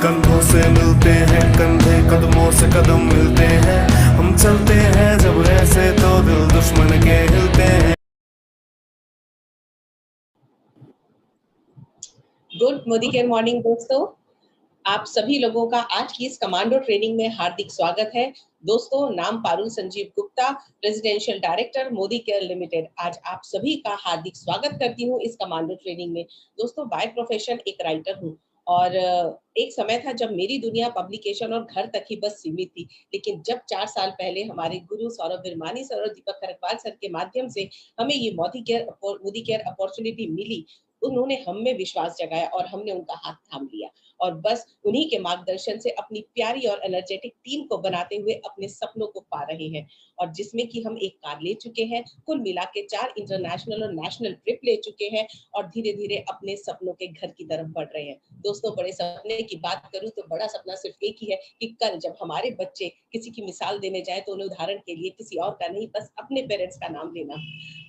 कंधों से मिलते हैं, कंधे कदमों से कदम मिलते हैं, हम चलते हैं जब ऐसे तो दिल दुश्मन के हिलते हैं। गुड मोदी केयर मॉर्निंग दोस्तों, आप सभी लोगों का आज की इस कमांडो ट्रेनिंग में हार्दिक स्वागत है। दोस्तों, नाम Parul Sanjeev Gupta, presidential director Modi care limited. आज आप सभी का हार्दिक स्वागत करती हूँ इस कमांडो ट्रेनिंग में। दोस्तों, बाय प्रोफेशन एक राइटर हूँ और एक समय था जब मेरी दुनिया पब्लिकेशन और घर तक ही बस सीमित थी, लेकिन जब 4 साल पहले हमारे गुरु सौरभ विरमानी सर और दीपक खरकवाल सर के माध्यम से हमें ये मोदी केयर अपॉर्चुनिटी मिली, उन्होंने हम में विश्वास जगाया और हमने उनका हाथ थाम लिया और बस उन्हीं के मार्गदर्शन से अपनी प्यारी और एनर्जेटिक टीम को बनाते हुए अपने सपनों को पा रहे हैं, और जिसमें कि हम एक कार ले चुके हैं, कुल मिला के 4 इंटरनेशनल और नेशनल ट्रिप ले चुके हैं और धीरे धीरे अपने सपनों के घर की तरफ बढ़ रहे हैं। दोस्तों, बड़े सपने की बात करूं तो बड़ा सपना सिर्फ एक ही है कि कल जब हमारे बच्चे किसी की मिसाल देने जाए तो उन्हें उदाहरण के लिए किसी और का नहीं, बस अपने पेरेंट्स का नाम लेना।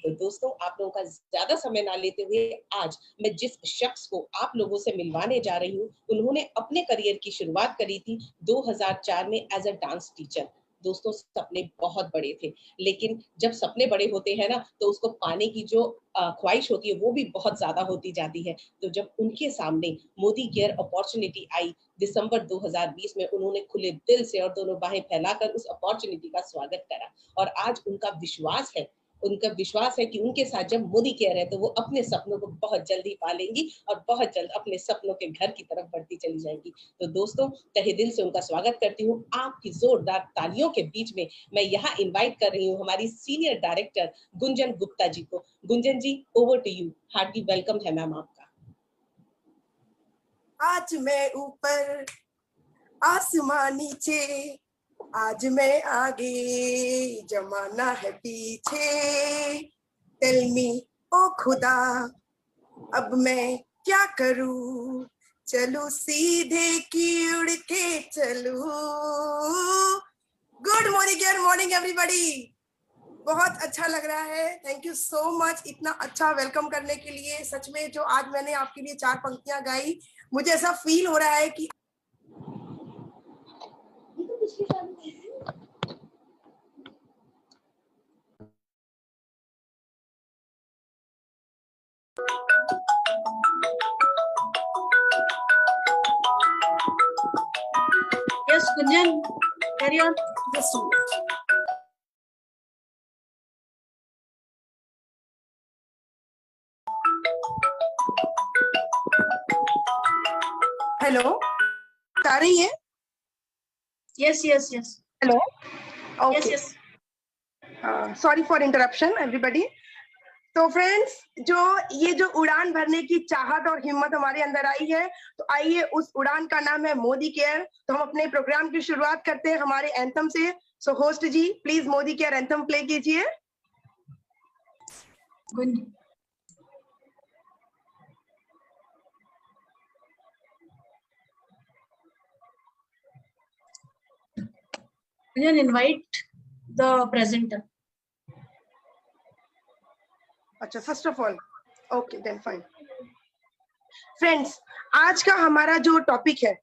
तो दोस्तों, आप लोगों का ज्यादा समय ना लेते हुए आज मैं जिस शख्स को आप लोगों से मिलवाने जा रही हूँ, उन्होंने अपने करियर की शुरुआत करी थी 2004 में एज अ डांस टीचर। दोस्तों, सपने बहुत बड़े थे, लेकिन जब सपने बड़े होते हैं ना तो उसको पाने की जो ख्वाहिश होती है वो भी बहुत ज्यादा होती जाती है। तो जब उनके सामने मोदी केयर अपॉर्चुनिटी आई दिसंबर 2020 में, उन्होंने खुले दिल से और दोनों बाहें फैलाकर उस अपॉर्चुनिटी का स्वागत करा और आज उनका विश्वास है कि उनके साथ जब मोदी केयर है तो वो अपने सपनों को बहुत जल्दी पा लेंगी और बहुत जल्द अपने सपनों के घर की तरफ बढ़ती चली जाएंगी। तो दोस्तों, तहे दिल से उनका स्वागत करती हूँ। आपकी जोरदार तालियों के बीच में मैं यहाँ इनवाइट कर रही हूँ हमारी सीनियर डायरेक्टर गुंजन गुप्ता जी को। Gunjan ji, over to you. Hearty welcome है मैम आपका। आज मैं ऊपर आसमां नीचे, आज मैं आगे जमाना है पीछे। टेल मी ओ खुदा, अब मैं क्या करूं, चलूं सीधे की उड़ के चलूं। गुड मॉर्निंग एवरीबॉडी, बहुत अच्छा लग रहा है। थैंक यू सो मच इतना अच्छा वेलकम करने के लिए। सच में जो आज मैंने आपके लिए 4 पंक्तियां गाई, मुझे ऐसा फील हो रहा है कि Yes, Gunjan, carry on. Hello, आ रही है? Yes. Hello, Yes, yes. Sorry for interruption everybody. तो फ्रेंड्स, ये जो उड़ान भरने की चाहत और हिम्मत हमारे अंदर आई है, तो आइए उस उड़ान का नाम है मोदी केयर। तो हम अपने प्रोग्राम की शुरुआत करते हैं हमारे एंथम से। So host ji, please Modicare anthem play कीजिए। Gunjan, invite the presenter. अच्छा, first of all okay then fine. Friends, आज का हमारा जो टॉपिक है,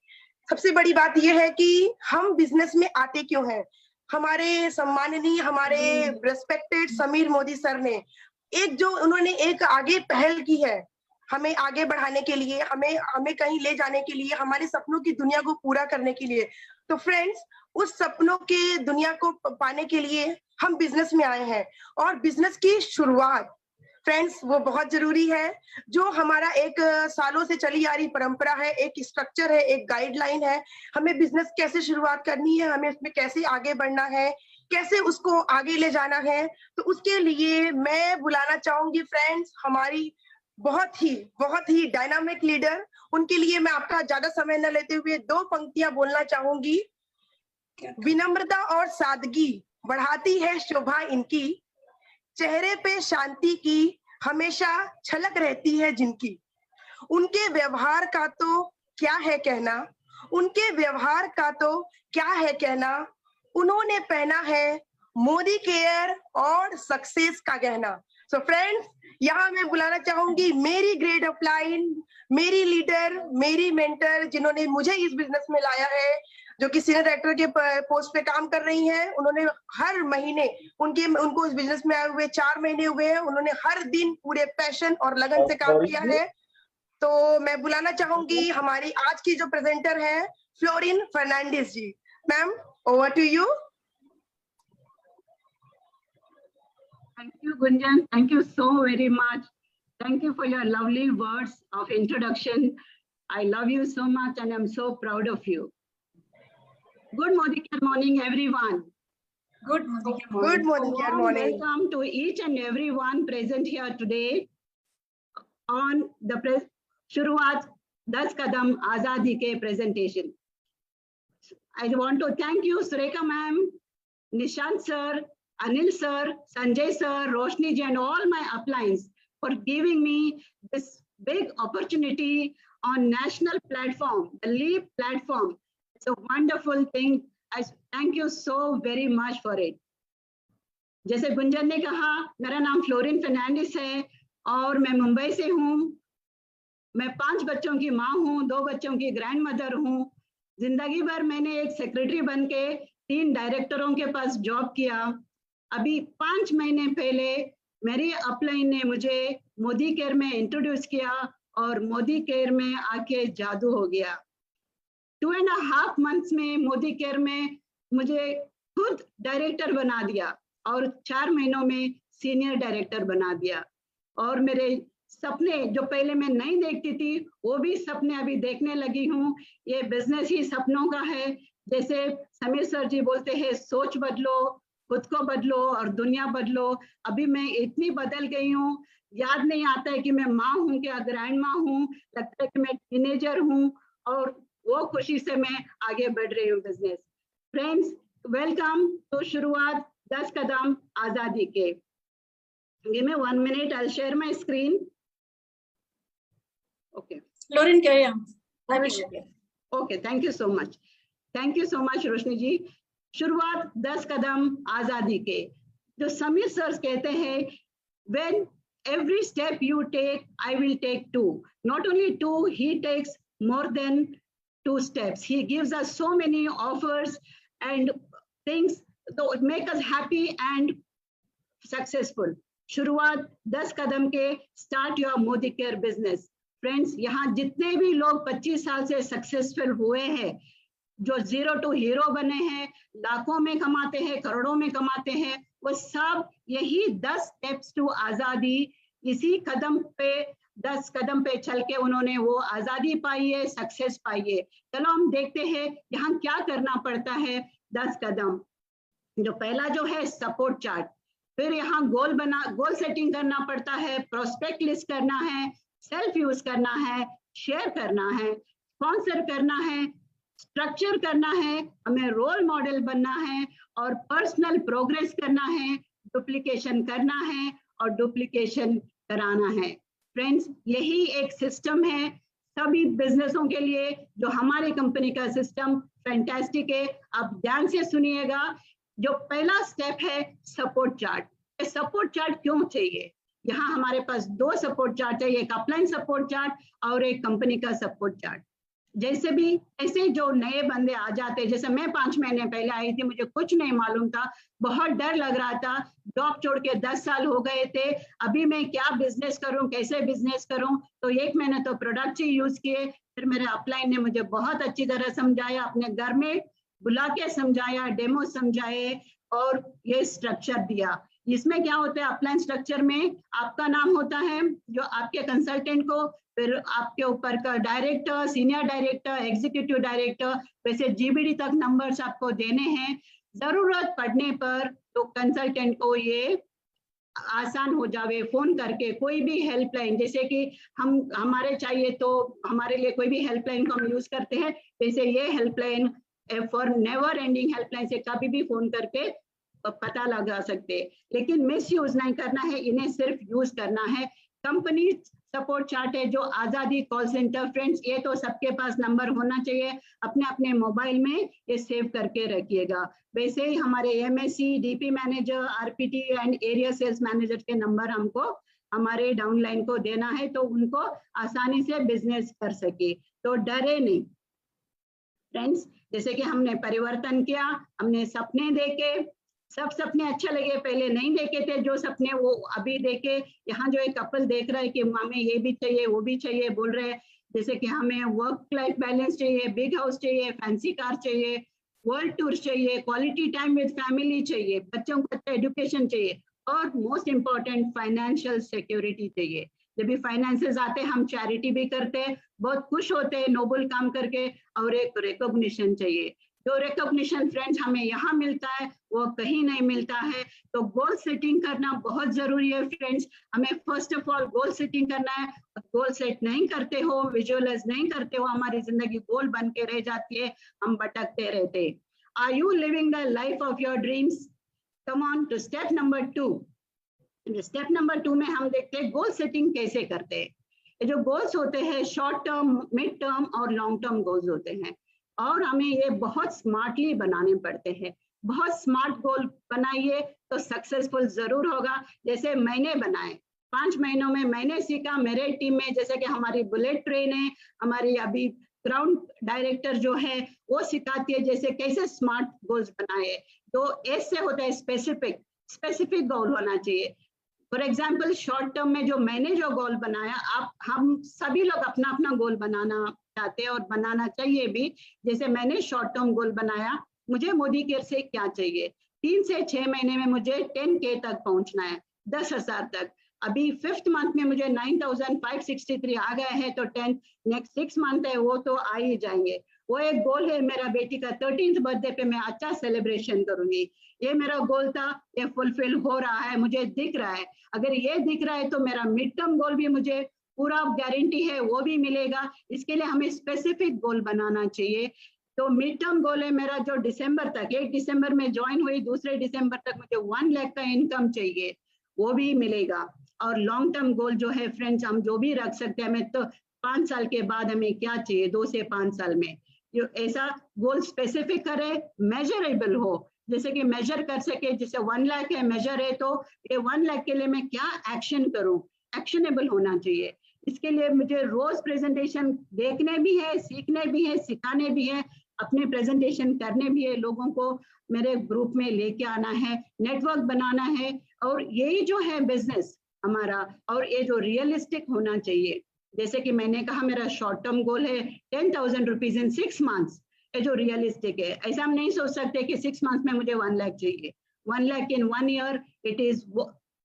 सबसे बड़ी बात यह है कि हम बिजनेस में आते क्यों हैं। हमारे सम्माननीय, हमारे रेस्पेक्टेड समीर मोदी सर ने उन्होंने एक आगे पहल की है हमें आगे बढ़ाने के लिए, हमें कहीं ले जाने के लिए, हमारे सपनों की दुनिया को पूरा करने के लिए। तो फ्रेंड्स, उस सपनों के दुनिया को पाने के लिए हम बिजनेस में आए हैं और बिजनेस की शुरुआत फ्रेंड्स वो बहुत जरूरी है। जो हमारा एक सालों से चली आ रही परंपरा है, एक स्ट्रक्चर है, एक गाइडलाइन है, हमें बिजनेस कैसे शुरुआत करनी है, हमें उसमें कैसे आगे बढ़ना है, कैसे उसको आगे ले जाना है। तो उसके लिए मैं बुलाना चाहूंगी फ्रेंड्स हमारी बहुत ही डायनामिक लीडर। उनके लिए मैं आपका ज्यादा समय न लेते हुए 2 पंक्तियां बोलना चाहूंगी। विनम्रता और सादगी बढ़ाती है शोभा इनकी, चेहरे पे शांति की हमेशा झलक रहती है जिनकी। उनके व्यवहार का तो क्या है कहना, उनके व्यवहार का तो क्या है कहना, उन्होंने पहना है मोदी केयर और सक्सेस का गहना। सो फ्रेंड्स, यहाँ मैं बुलाना चाहूंगी मेरी ग्रेड अपलाइन, मेरी लीडर, मेरी मेंटर, जिन्होंने मुझे इस बिजनेस में लाया है, जो कि सीनियर डायरेक्टर के पोस्ट पे काम कर रही हैं। उन्होंने हर महीने उनको इस बिजनेस में आए हुए 4 महीने हुए हैं। उन्होंने हर दिन पूरे पैशन और लगन से काम किया है। तो मैं बुलाना चाहूंगी हमारी आज की जो प्रेजेंटर है, Florine Fernandes ji. Ma'am, over to you. Thank you, Gunjan. Thank you so very much. Thank you for your lovely words of introduction. I love you so much and I'm so proud of you. Good morning, everyone. Good morning. Good morning, good morning. Welcome to each and everyone present here today on the Shuruaat 10 Kadam Azadi Ke presentation. I want to thank you, Surekha ma'am, Nishant sir, Anil sir, Sanjay sir, Roshni ji, and all my uplines for giving me this big opportunity on national platform, the LEAP platform. It's a wonderful thing. I thank you so very much for it. जैसे गुंजन ने कहा, मेरा नाम fluorine Fernandes है और मैं मुंबई से हूँ। मैं 5 बच्चों की माँ हूँ, 2 बच्चों की ग्रैंड मदर हूँ। जिंदगी भर मैंने एक सेक्रेटरी बन के 3 डायरेक्टरों के पास जॉब किया। अभी 5 महीने पहले मेरी अपलाइन ने मुझे मोदी केयर में इंट्रोड्यूस किया और मोदी केयर में आके जादू हो गया। 2.5 months में मोदी केयर में मुझे खुद डायरेक्टर बना दिया और 4 महीनों में सीनियर डायरेक्टर बना दिया। और मेरे सपने जो पहले मैं नहीं देखती थी, वो भी सपने अभी देखने लगी हूँ। ये बिजनेस ही सपनों का है। जैसे समीर सर जी बोलते हैं, सोच बदलो, खुद को बदलो और दुनिया बदलो। अभी मैं इतनी बदल गई हूँ, याद नहीं आता है कि मैं माँ हूँ क्या ग्रैंड माँ हूँ, लगता है कि मैं टीनेजर हूँ और वो खुशी से मैं आगे बढ़ रही हूँ बिजनेस। फ्रेंड्स, वेलकम टू शुरुआत 10 कदम आजादी के। Give me 1 minute, I'll share my screen. Okay. Florin, carry on. I will share. Okay, thank you so much. Thank you so much, रोशनी जी। शुरुआत 10 कदम आजादी के, जो समीर सर कहते हैं, when every step you take, I will take 2. Not only 2, he takes more than 2 steps. He gives us so many offers and things that make us happy and successful. शुरुआत 10 कदम के, start your Modi care business. Friends, यहाँ जितने भी लोग 25 साल से successful हुए हैं, जो 0 to हीरो बने हैं, लाखों में कमाते हैं, करोड़ों में कमाते हैं, वो सब यही 10 स्टेप्स टू आजादी, इसी कदम पे 10 कदम पे चल के उन्होंने वो आजादी पाई है, सक्सेस पाई है। चलो हम देखते हैं यहाँ क्या करना पड़ता है। 10 कदम, जो पहला जो है सपोर्ट चार्ट, फिर यहाँ गोल सेटिंग करना पड़ता है, प्रोस्पेक्ट लिस्ट करना है, सेल्फ यूज करना है, शेयर करना है, स्पॉन्सर करना है, स्ट्रक्चर करना है, हमें रोल मॉडल बनना है और पर्सनल प्रोग्रेस करना है, डुप्लीकेशन करना है और डुप्लीकेशन कराना है। फ्रेंड्स, यही एक सिस्टम है सभी बिजनेसों के लिए, जो हमारी कंपनी का सिस्टम फैंटास्टिक है। आप ध्यान से सुनिएगा। जो पहला स्टेप है सपोर्ट चार्ट। सपोर्ट चार्ट क्यों चाहिए? यहाँ हमारे पास 2 सपोर्ट चार्ट है, एक अपलाइन सपोर्ट चार्ट और एक कंपनी का सपोर्ट चार्ट। जैसे भी ऐसे जो नए बंदे आ जाते हैं, जैसे मैं 5 महीने पहले आई थी, मुझे कुछ नहीं मालूम था, बहुत डर लग रहा था, जॉब छोड़ के 10 साल हो गए थे, अभी मैं क्या बिजनेस करूं, कैसे बिजनेस करूं। तो 1 महीने तो प्रोडक्ट ही यूज किए, फिर मेरे अपलाइन ने मुझे बहुत अच्छी तरह समझाया, अपने घर में बुला के समझाया, डेमो समझाए और ये स्ट्रक्चर दिया। इसमें क्या होता है, अपलाइन स्ट्रक्चर में आपका नाम होता है, जो आपके कंसल्टेंट को, फिर आपके ऊपर का director, senior director, executive director, वैसे जीबीडी तक नंबर्स आपको देने हैं। जरूरत पड़ने पर तो कंसल्टेंट को ये आसान हो जावे, फोन करके कोई भी हेल्पलाइन, जैसे कि हमारे चाहिए तो हमारे लिए कोई भी हेल्पलाइन को हम यूज करते हैं, वैसे ये helpline for never ending helpline से कभी भी फोन करके पता लगा सकते हैं। लेकिन मिस यूज नहीं करना है, इन्हें सिर्फ यूज करना है। कंपनी सपोर्ट चार्ट है जो आजादी कॉल सेंटर। फ्रेंड्स, ये तो सबके पास नंबर होना चाहिए, अपने अपने मोबाइल में ये सेव करके रखिएगा। वैसे ही हमारे MSC, DP manager, RPT and area sales manager के नंबर हमको हमारे डाउनलाइन को देना है, तो उनको आसानी से बिजनेस कर सके, तो डरे नहीं। फ्रेंड्स, जैसे कि हमने परिवर्तन किया, हमने सपने देखे, सब सपने अच्छे लगे, पहले नहीं देखे थे जो सपने, वो अभी देखे। यहाँ जो एक कपल देख रहा है कि हमें ये भी चाहिए वो भी चाहिए, बोल रहे हैं जैसे कि हमें वर्क लाइफ बैलेंस चाहिए, बिग हाउस चाहिए, फैंसी कार चाहिए, वर्ल्ड टूर चाहिए, क्वालिटी टाइम विद फैमिली चाहिए, बच्चों को अच्छा एजुकेशन चाहिए, और मोस्ट इम्पोर्टेंट फाइनेंशियल सिक्योरिटी चाहिए। जब भी फाइनेंसेस आते हैं, हम चैरिटी भी करते हैं, बहुत खुश होते हैं नोबल काम करके, और एक रिकॉग्निशन चाहिए। जो रिकॉग्निशन फ्रेंड्स हमें यहाँ मिलता है वो कहीं नहीं मिलता है। तो गोल सेटिंग करना बहुत जरूरी है फ्रेंड्स। हमें first of all goal setting करना है। गोल सेट नहीं करते हो, विजुअलाइज नहीं करते हो, हमारी जिंदगी गोल बन के रह जाती है, हम भटकते रहते। Are you living the life of your dreams? Come on to step number 2। Step number 2 में हम देखते हैं गोल सेटिंग कैसे करते हैं। ये जो गोल्स होते हैं शॉर्ट टर्म, मिड टर्म और लॉन्ग टर्म गोल्स होते हैं, और हमें ये बहुत स्मार्टली बनाने पड़ते हैं। बहुत स्मार्ट गोल बनाइए तो सक्सेसफुल जरूर होगा। जैसे मैंने बनाए, 5 महीनों में मैंने सीखा, मेरे टीम में जैसे कि हमारी बुलेट ट्रेन है, हमारी अभी ग्राउंड डायरेक्टर जो है वो सिखाती है जैसे कैसे स्मार्ट गोल्स बनाए। तो एस से होता है स्पेसिफिक गोल होना चाहिए। फॉर एग्जाम्पल शॉर्ट टर्म में जो मैंने जो गोल बनाया, हम सभी लोग अपना अपना गोल बनाना चाहते हैं और बनाना चाहिए भी। जैसे मैंने शॉर्ट टर्म गोल बनाया, मुझे मोदी केयर से क्या चाहिए, 3 से 6 महीने में मुझे 10K तक पहुंचना है, 10,000 तक। अभी 5th मंथ में मुझे 9,563 आ गए हैं, तो 10 नेक्स्ट 6 मंथ है वो तो आ ही जाएंगे। वो एक गोल है मेरा बेटी का 13th बर्थडे पे मैं अच्छा सेलिब्रेशन करूंगी। ये मेरा गोल था, ये फुलफिल हो रहा है, मुझे दिख रहा है। अगर ये दिख रहा है तो मेरा मिड टर्म गोल भी मुझे पूरा गारंटी है वो भी मिलेगा। इसके लिए हमें स्पेसिफिक गोल बनाना चाहिए। तो मिड टर्म गोल है मेरा जो दिसंबर तक, 1 दिसंबर में ज्वाइन हुई, 2 दिसंबर तक मुझे 1 लाख का इनकम चाहिए, वो भी मिलेगा। और लॉन्ग टर्म गोल जो है फ्रेंड्स, हम जो भी रख सकते हैं, हमें तो 5 साल के बाद हमें क्या चाहिए, 2 से 5 साल में जो ऐसा गोल स्पेसिफिक करे, मेजरेबल हो, जैसे कि मेजर कर सके। जैसे 1 लाख है मेजर है, तो ये 1 लाख के लिए मैं क्या एक्शन करूं, एक्शनेबल होना चाहिए। इसके लिए मुझे रोज प्रेजेंटेशन देखने भी है, सीखने भी है, सिखाने भी है, अपने प्रेजेंटेशन करने भी है, लोगों को मेरे ग्रुप में लेके आना है, नेटवर्क बनाना है। और यही जो है बिजनेस हमारा, और ये जो रियलिस्टिक होना चाहिए। जैसे कि मैंने कहा मेरा शॉर्ट टर्म गोल है 10,000 रुपीज इन 6 मंथ्स, ये जो रियलिस्टिक है। ऐसा हम नहीं सोच सकते कि 6 मंथ में मुझे 1 लाख चाहिए, 1 लाख इन 1 ईयर, इट इज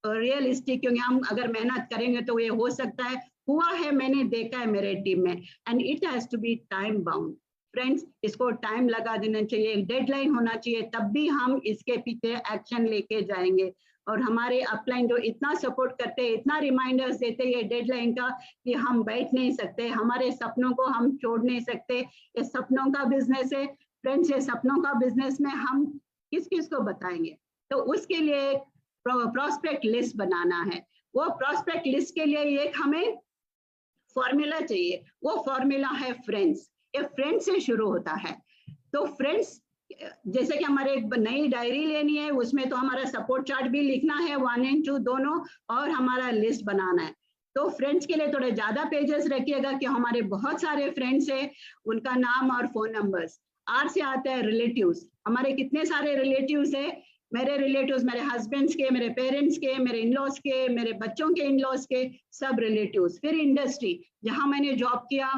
रियलिस्टिक। क्योंकि हम अगर मेहनत करेंगे तो ये हो सकता है, हुआ है, मैंने देखा है मेरे टीम में। And it has to be time bound friends, इसको टाइम लगा देना चाहिए, डेडलाइन होना चाहिए, तब भी हम इसके पीछे एक्शन लेके जाएंगे। और हमारे अपलाइन जो इतना सपोर्ट करते हैं, इतना रिमाइंडर्स देते हैं ये डेडलाइन का, कि हम बैठ नहीं सकते, हमारे सपनों को हम छोड़ नहीं सकते। ये सपनों का बिजनेस है फ्रेंड्स, ये सपनों का बिजनेस में हम किस किस को बताएंगे। तो उसके लिए प्रॉस्पेक्ट लिस्ट बनाना है। वो प्रॉस्पेक्ट लिस्ट के लिए एक हमें फॉर्मूला चाहिए, वो फॉर्मूला है फ्रेंड्स। ये फ्रेंड्स से शुरू होता है। तो फ्रेंड्स, जैसे कि हमारे एक नई डायरी लेनी है, उसमें तो हमारा सपोर्ट चार्ट भी लिखना है 1 और 2 दोनों, और हमारा लिस्ट बनाना है। तो फ्रेंड्स के लिए थोड़े ज्यादा पेजेस रखिएगा कि हमारे बहुत सारे फ्रेंड्स हैं, उनका नाम और फोन नंबर्स। आर से आता है रिलेटिव्स, हमारे कितने सारे रिलेटिव्स है, मेरे रिलेटिव्स, मेरे हस्बैंड्स के, मेरे पेरेंट्स के, मेरे इन-लॉज के, मेरे बच्चों के इन-लॉज के, सब रिलेटिव्स। फिर इंडस्ट्री, जहां मैंने जॉब किया,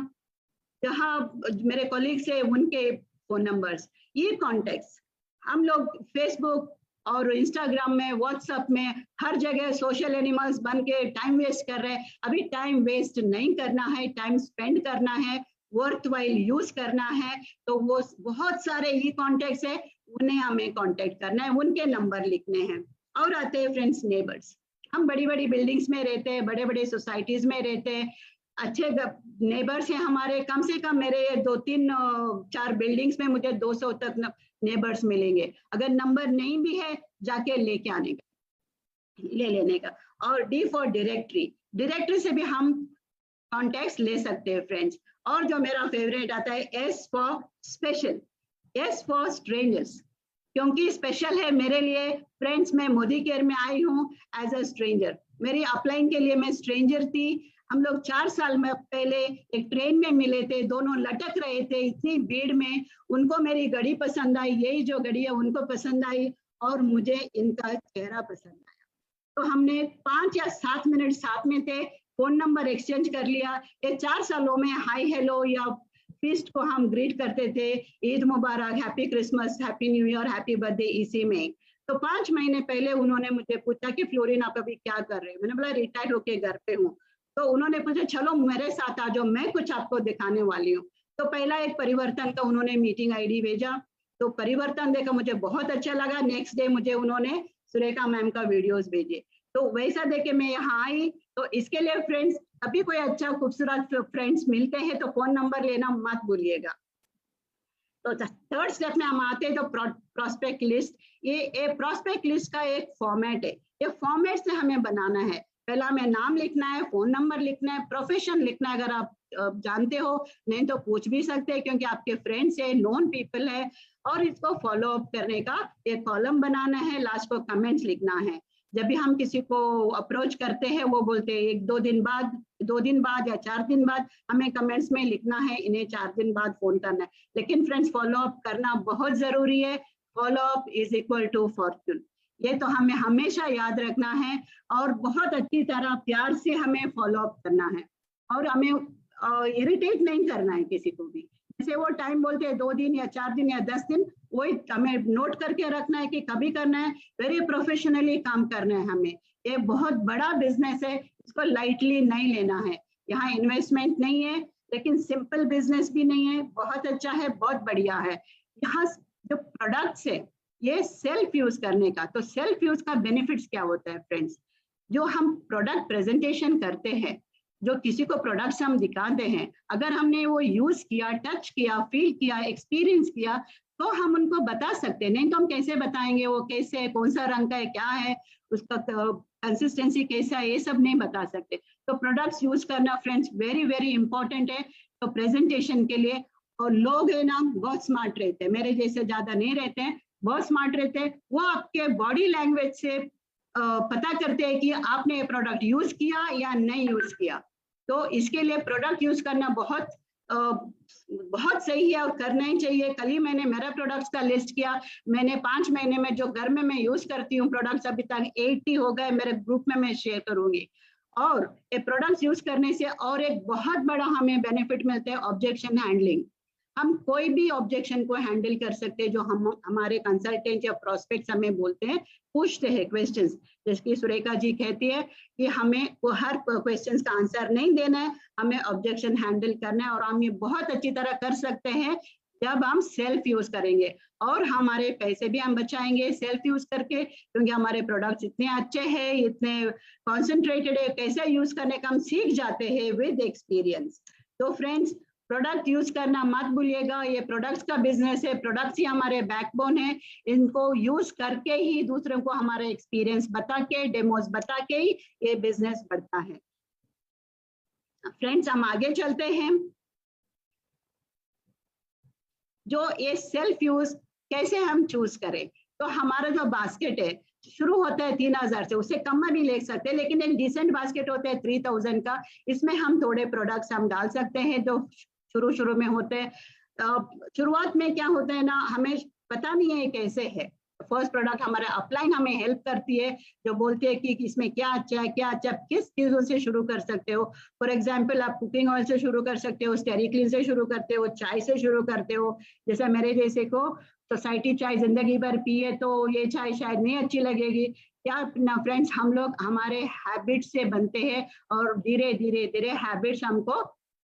जहां मेरे कॉलीग्स है, उनके फोन नंबर्स। ये कॉन्टेक्ट्स हम लोग फेसबुक और इंस्टाग्राम में, व्हाट्सएप में, हर जगह सोशल एनिमल्स बन के टाइम वेस्ट कर रहे हैं। अभी टाइम वेस्ट नहीं करना है, टाइम स्पेंड करना है, वर्थ वाइल यूज करना है। तो वो बहुत सारे ये कॉन्टेक्ट्स है, उन्हें हमें कांटेक्ट करना है, उनके नंबर लिखने हैं। और आते हैं फ्रेंड्स नेबर्स। हम बड़ी बड़ी बिल्डिंग्स में रहते हैं, बड़े बड़े सोसाइटीज में रहते हैं, अच्छे नेबर्स हैं हमारे। कम से कम मेरे 2-3-4 बिल्डिंग्स में मुझे 200 तक नेबर्स मिलेंगे। अगर नंबर नहीं भी है, जाके लेके आने का, ले लेने का। और डी फॉर डायरेक्टरी, डायरेक्टरी से भी हम कॉन्टेक्ट्स ले सकते हैं फ्रेंड्स। और जो मेरा फेवरेट आता है S for special, S for strangers, क्योंकि स्पेशल है मेरे लिए फ्रेंड्स। मैं मोदी केयर में आई हूँ एज अ स्ट्रेंजर, मेरी अपलाइन के लिए मैं स्ट्रेंजर थी। हम लोग 4 साल में पहले एक ट्रेन में मिले थे, दोनों लटक रहे थे इतनी भीड़ में। उनको मेरी घड़ी पसंद आई, यही जो घड़ी है उनको पसंद आई, और मुझे इनका चेहरा पसंद आया। तो हमने 5 या 7 मिनट साथ में थे, फोन नंबर एक्सचेंज कर लिया। ये 4 सालों में हाय हेलो या फीस्ट को हम ग्रीट करते थे, ईद मुबारक, happy Christmas, happy new year, happy birthday, इसी में। तो 5 महीने पहले उन्होंने मुझे पूछा कि फ्लोरिन आप अभी क्या कर रहे हो। मैंने बोला रिटायर होके घर पे हूँ। तो उन्होंने पूछा चलो मेरे साथ आ जाओ, मैं कुछ आपको दिखाने वाली हूँ। तो पहला एक परिवर्तन का उन्होंने मीटिंग आईडी भेजा, तो परिवर्तन देखा मुझे बहुत अच्छा लगा। नेक्स्ट डे मुझे उन्होंने सुरेखा मैम का वीडियोस भेजे, तो वैसा देखे मैं यहाँ आई। तो इसके लिए फ्रेंड्स, अभी कोई अच्छा खूबसूरत फ्रेंड्स मिलते हैं तो फोन नंबर लेना मत भूलिएगा। तो थर्ड स्टेप में हम आते हैं तो प्रोस्पेक्ट लिस्ट। ये प्रोस्पेक्ट लिस्ट का एक फॉर्मेट है, ये फॉर्मेट से हमें बनाना है। पहला हमें नाम लिखना है, फोन नंबर लिखना है, प्रोफेशन लिखना है अगर आप जानते हो, नहीं तो पूछ भी सकते हैं क्योंकि आपके फ्रेंड्स है, नोन पीपल है। और इसको फॉलो अप करने का एक कॉलम बनाना है, लास्ट को कमेंट्स लिखना है। जब भी हम किसी को अप्रोच करते हैं वो बोलते हैं 1-2 दिन बाद, 2 दिन बाद या 4 दिन बाद, हमें कमेंट्स में लिखना है इन्हें 4 दिन बाद फोन करना है। लेकिन फ्रेंड्स फॉलो अप करना बहुत जरूरी है। Follow up is equal to fortune, ये तो हमें हमेशा याद रखना है और बहुत अच्छी तरह प्यार से हमें फॉलो अप करना है और हमें इरिटेट नहीं करना है किसी को भी। जैसे वो टाइम बोलते हैं 2 दिन या 4 दिन या 10 दिन, वही हमें नोट करके रखना है कि कभी करना है। वेरी प्रोफेशनली काम करना है हमें। ये बहुत बड़ा बिजनेस है, इसको लाइटली नहीं लेना है। यहाँ इन्वेस्टमेंट नहीं है, लेकिन सिंपल बिजनेस भी नहीं है, बहुत अच्छा है, बहुत बढ़िया है। यहाँ जो प्रोडक्ट्स है ये सेल्फ यूज करने का, तो सेल्फ यूज का बेनिफिट्स क्या होता है फ्रेंड्स? जो हम प्रोडक्ट प्रेजेंटेशन करते हैं, जो किसी को प्रोडक्ट्स हम दिखाते हैं, अगर हमने वो यूज किया, टच किया, फील किया, एक्सपीरियंस किया, तो हम उनको बता सकते हैं। नहीं तो हम कैसे बताएंगे वो कैसे है, कौन सा रंग का है, क्या है, उसका कंसिस्टेंसी कैसा है, ये सब नहीं बता सकते। तो प्रोडक्ट्स यूज करना फ्रेंड्स वेरी वेरी इंपॉर्टेंट है तो प्रेजेंटेशन के लिए। और लोग है ना बहुत स्मार्ट रहते हैं, मेरे जैसे ज्यादा नहीं रहते हैं, बहुत स्मार्ट रहते हैं। वो आपके बॉडी लैंग्वेज से पता करते हैं कि आपने ये प्रोडक्ट यूज किया या नहीं यूज किया। तो इसके लिए प्रोडक्ट यूज करना बहुत सही है और करना ही चाहिए। कल ही मैंने मेरा प्रोडक्ट्स का लिस्ट किया, मैंने 5 महीने में जो घर में मैं यूज करती हूँ प्रोडक्ट्स अभी तक 80 हो गए, मेरे ग्रुप में मैं शेयर करूंगी। और ये प्रोडक्ट्स यूज करने से और एक बहुत बड़ा हमें बेनिफिट मिलता है, ऑब्जेक्शन हैंडलिंग। हम कोई भी ऑब्जेक्शन को हैंडल कर सकते हैं जो हम हमारे कंसल्टेंट या प्रोस्पेक्ट्स हमें बोलते हैं, पूछते हैं क्वेश्चंस। जैसे कि सुरेखा जी कहती है कि हमें वो हर क्वेश्चंस का आंसर नहीं देना है, हमें ऑब्जेक्शन हैंडल करना है। और हम ये बहुत अच्छी तरह कर सकते हैं जब हम सेल्फ यूज करेंगे, और हमारे पैसे भी हम बचाएंगे सेल्फ यूज करके, क्योंकि हमारे प्रोडक्ट्स इतने अच्छे हैं, इतने कॉन्सेंट्रेटेड है, कैसे यूज करने का हम सीख जाते हैं विद एक्सपीरियंस। तो फ्रेंड्स प्रोडक्ट यूज करना मत भूलिएगा, ये प्रोडक्ट्स का बिजनेस है, प्रोडक्ट्स ही हमारे बैकबोन है। इनको यूज करके ही दूसरों को हमारा एक्सपीरियंस बता के, डेमोस बता के ही ये बिजनेस बढ़ता है। फ्रेंड्स हम आगे चलते हैं। जो ये सेल्फ यूज कैसे हम चूज करें, तो हमारा जो बास्केट है शुरू होता है 3000 से, उससे कम में भी ले सकते हैं, लेकिन एक डिसेंट बास्केट होता है 3000 का। इसमें हम थोड़े प्रोडक्ट्स हम डाल सकते हैं जो शुरू में होते हैं। शुरुआत में क्या होता है ना, हमें पता नहीं है कैसे है। फर्स्ट प्रोडक्ट हमारा अपलाइन हमें हेल्प करती है, जो बोलती है कि इसमें क्या अच्छा है, क्या अच्छा, किस चीजों से शुरू कर सकते हो। फॉर एग्जांपल आप कुकिंग ऑयल से शुरू कर सकते हो, स्टेरिक्लीन से शुरू करते हो, चाय से शुरू करते हो। जैसे मेरे जैसे को सोसाइटी चाय जिंदगी भर पिए तो ये चाय शायद नहीं अच्छी लगेगी। क्या ना फ्रेंड्स, हम लोग हमारे हैबिट से बनते हैं और धीरे धीरे हैबिट्स हमको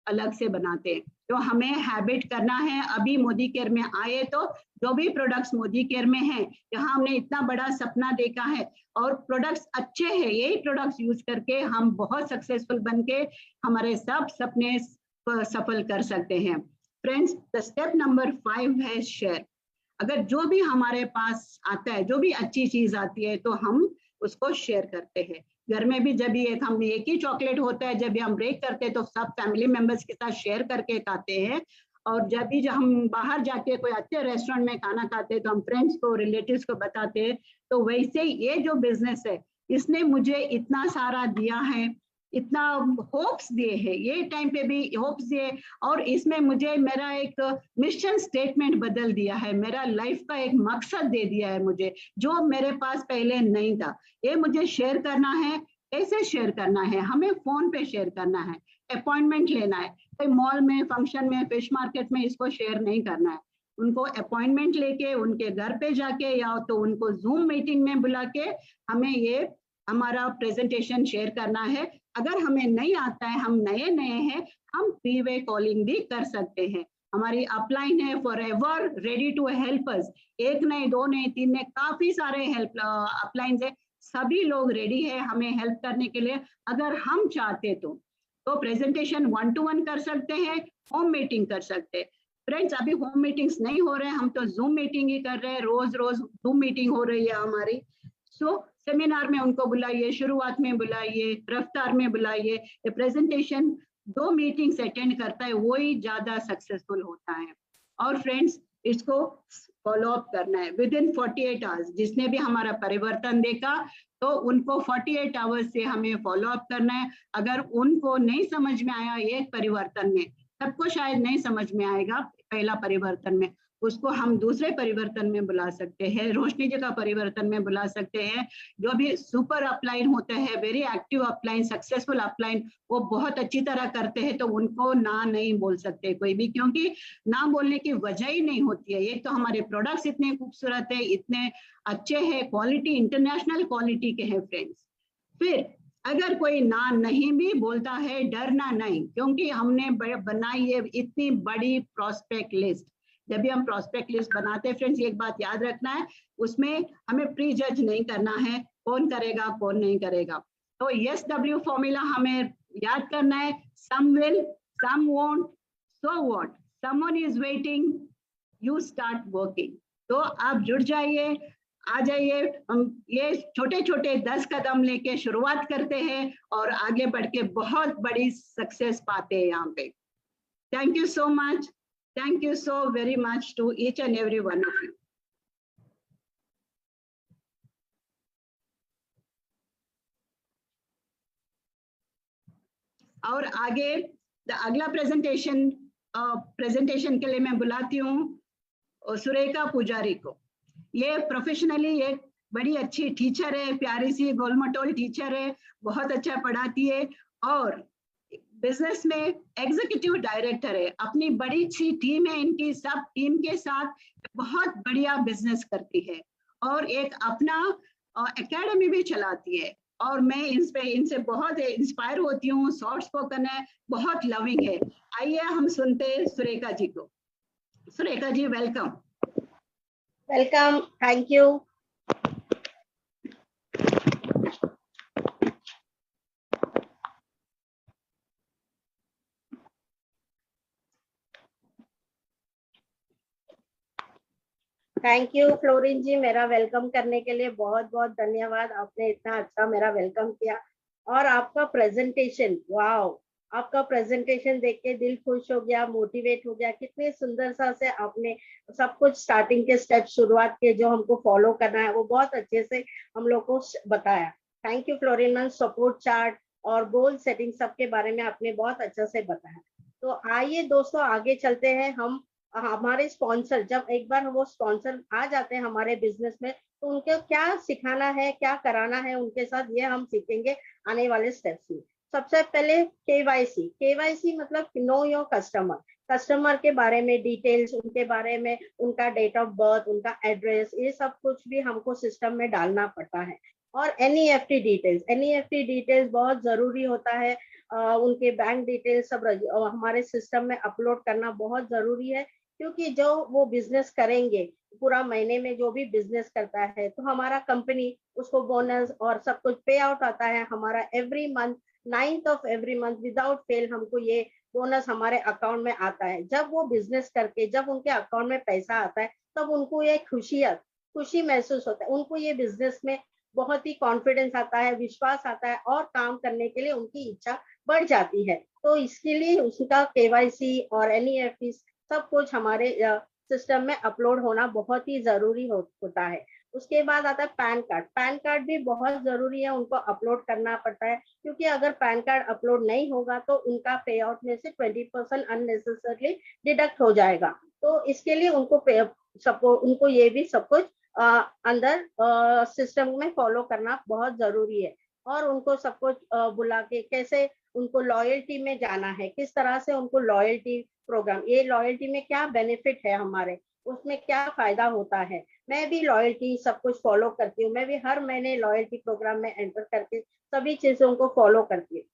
अलग से बनाते हैं। तो हमें हैबिट करना है। अभी मोदी केयर में आए तो जो भी प्रोडक्ट्स मोदी केयर में हैं, यहाँ हमने इतना बड़ा सपना देखा है और प्रोडक्ट्स अच्छे हैं, यही प्रोडक्ट्स यूज करके हम बहुत सक्सेसफुल बन के हमारे सब सपने सफल कर सकते हैं। फ्रेंड्स द स्टेप नंबर 5 है शेयर। अगर जो भी हमारे पास आता है, जो भी अच्छी चीज आती है, तो हम उसको शेयर करते हैं। घर में भी जब हम एक ही चॉकलेट होता है, जब भी हम ब्रेक करते हैं तो सब फैमिली मेंबर्स के साथ शेयर करके खाते हैं। और जब भी हम बाहर जाके कोई अच्छे रेस्टोरेंट में खाना खाते हैं तो हम फ्रेंड्स को, रिलेटिव्स को बताते हैं। तो वैसे ये जो बिजनेस है इसने मुझे इतना सारा दिया है, इतना होप्स दिए हैं, ये टाइम पे भी होप्स दिए, और इसमें मुझे मेरा एक मिशन स्टेटमेंट बदल दिया है, मेरा लाइफ का एक मकसद दे दिया है मुझे, जो मेरे पास पहले नहीं था। ये मुझे शेयर करना है। कैसे शेयर करना है? हमें फोन पे शेयर करना है, अपॉइंटमेंट लेना है, कोई मॉल में, फंक्शन में, फिश मार्केट में इसको शेयर नहीं करना है। उनको अपॉइंटमेंट लेके उनके घर पे जाके या तो उनको जूम मीटिंग में बुला के हमें ये हमारा प्रेजेंटेशन शेयर करना है। अगर हमें नहीं आता है, हम नए हैं, हम 3 वे कॉलिंग भी कर सकते हैं। हमारी अपलाइन है forever ready to help us. 1 नहीं, 2 नहीं, 3 नहीं, काफी सारे हेल्प अपलाइन है, सभी लोग रेडी है हमें हेल्प करने के लिए अगर हम चाहते तो प्रेजेंटेशन 1 to 1 कर सकते हैं, होम मीटिंग कर सकते हैं। फ्रेंड्स, अभी होम मीटिंग्स नहीं हो रहे हैं, हम तो जूम मीटिंग ही कर रहे हैं, रोज जूम मीटिंग हो रही है हमारी। सो सेमिनार में उनको बुलाइए, शुरुआत में बुलाइए, रफ्तार में बुलाइए। ये प्रेजेंटेशन 2 मीटिंग्स अटेंड करता है, वही ज्यादा सक्सेसफुल होता है। और फ्रेंड्स, इसको फॉलो अप करना है विद इन 48 आवर्स। जिसने भी हमारा परिवर्तन देखा तो उनको 48 आवर्स से हमें फॉलो अप करना है। अगर उनको नहीं समझ में आया एक परिवर्तन में, सबको शायद नहीं समझ में आएगा पहला परिवर्तन में, उसको हम दूसरे परिवर्तन में बुला सकते हैं, रोशनी जी का परिवर्तन में बुला सकते हैं। जो भी सुपर अपलाइन होते हैं, very active upline, successful upline, वो बहुत अच्छी तरह करते हैं, तो उनको ना नहीं बोल सकते कोई भी, क्योंकि ना बोलने की वजह ही नहीं होती है। एक तो हमारे प्रोडक्ट्स इतने खूबसूरत है, इतने अच्छे हैं, क्वालिटी इंटरनेशनल क्वालिटी के हैं फ्रेंड्स। फिर अगर कोई ना नहीं भी बोलता है, डरना नहीं, क्योंकि हमने बनाई है इतनी बड़ी प्रोस्पेक्ट लिस्ट। जब भी हम प्रोस्पेक्ट लिस्ट बनाते हैं फ्रेंड्स, एक बात याद रखना है, उसमें हमें प्री जज नहीं करना है कौन करेगा कौन नहीं करेगा। तो SW फॉर्मूला हमें याद करना है, some will, some won't, so what, someone is waiting, you start working. तो आप जुड़ जाइए, आ जाइए। हम ये छोटे छोटे 10 कदम लेके शुरुआत करते हैं और आगे बढ़ के बहुत बड़ी सक्सेस पाते हैं यहाँ पे। Thank you so much, thank you so very much to each and every one of you. और आगे अगला प्रेजेंटेशन के लिए मैं बुलाती हूँ सुरेखा पुजारी को। ये प्रोफेशनली एक बड़ी अच्छी टीचर है, प्यारी सी गोलमटोल टीचर है, बहुत अच्छा पढ़ाती है और बिजनेस में एग्जीक्यूटिव डायरेक्टर है। अपनी बड़ी सी टीम है इनकी, सब टीम के साथ बहुत बढ़िया बिजनेस करती है और एक अपना एकेडमी भी चलाती है। और मैं इनसे बहुत इंस्पायर होती हूँ, सॉफ्ट स्पोकन है, बहुत लविंग है। आइए हम सुनते हैं सुरेखा जी को। Surekha ji, welcome. Welcome, thank you. Thank you Florin ji, मेरा वेलकम करने के लिए बहुत बहुत धन्यवाद। आपने इतना अच्छा मेरा वेलकम किया और आपका प्रेजेंटेशन, वाओ, आपका प्रेजेंटेशन देख के दिल खुश हो गया, मोटिवेट हो गया। कितने सुंदर सा से आपने सब कुछ स्टार्टिंग के स्टेप, शुरुआत के जो हमको फॉलो करना है वो बहुत अच्छे से हम लोग को बताया। Thank you fluorine ma'am. Support chart और गोल सेटिंग सबके बारे में आपने बहुत अच्छा से बताया। तो आइए दोस्तों आगे चलते हैं। हम हमारे स्पॉन्सर, जब एक बार वो स्पॉन्सर आ जाते हैं हमारे बिजनेस में, तो उनको क्या सिखाना है, क्या कराना है उनके साथ, ये हम सीखेंगे आने वाले स्टेप्स में। सबसे पहले केवाईसी मतलब नो योर कस्टमर। कस्टमर के बारे में डिटेल्स, उनके बारे में, उनका डेट ऑफ बर्थ, उनका एड्रेस, ये सब कुछ भी हमको सिस्टम में डालना पड़ता है। और NEFT डिटेल्स बहुत जरूरी होता है। उनके बैंक डिटेल्स सब हमारे सिस्टम में अपलोड करना बहुत जरूरी है, क्योंकि जो वो बिजनेस करेंगे पूरा महीने में, जो भी बिजनेस करता है तो हमारा कंपनी उसको बोनस और सब कुछ पे आउट आता है हमारा every month, 9th of every month without fail हमको ये बोनस हमारे अकाउंट में आता है। जब वो बिजनेस करके जब उनके अकाउंट में पैसा आता है तब उनको ये खुशी महसूस होता है, उनको ये बिजनेस में बहुत ही कॉन्फिडेंस आता है, विश्वास आता है और काम करने के लिए उनकी इच्छा बढ़ जाती है। तो इसके लिए उसका KYC और NEFT सब कुछ हमारे सिस्टम में अपलोड होना बहुत ही जरूरी होता है। उसके बाद आता है पैन कार्ड। पैन कार्ड भी बहुत जरूरी है, उनको अपलोड करना पड़ता है, क्योंकि अगर पैन कार्ड अपलोड नहीं होगा तो उनका पे आउट में से 20% अननेसेसरली डिडक्ट हो जाएगा। तो इसके लिए उनको ये भी सब कुछ अंदर सिस्टम में फॉलो करना बहुत जरूरी है। और उनको सब कुछ बुला के कैसे उनको लॉयल्टी में जाना है, किस तरह से उनको लॉयल्टी प्रोग्राम, ये लॉयल्टी में क्या बेनिफिट है हमारे, उसमें क्या फायदा होता है। मैं भी लॉयल्टी सब कुछ फॉलो करती हूँ, मैं भी हर महीने लॉयल्टी प्रोग्राम में एंटर करके सभी चीजों को फॉलो करती हूँ।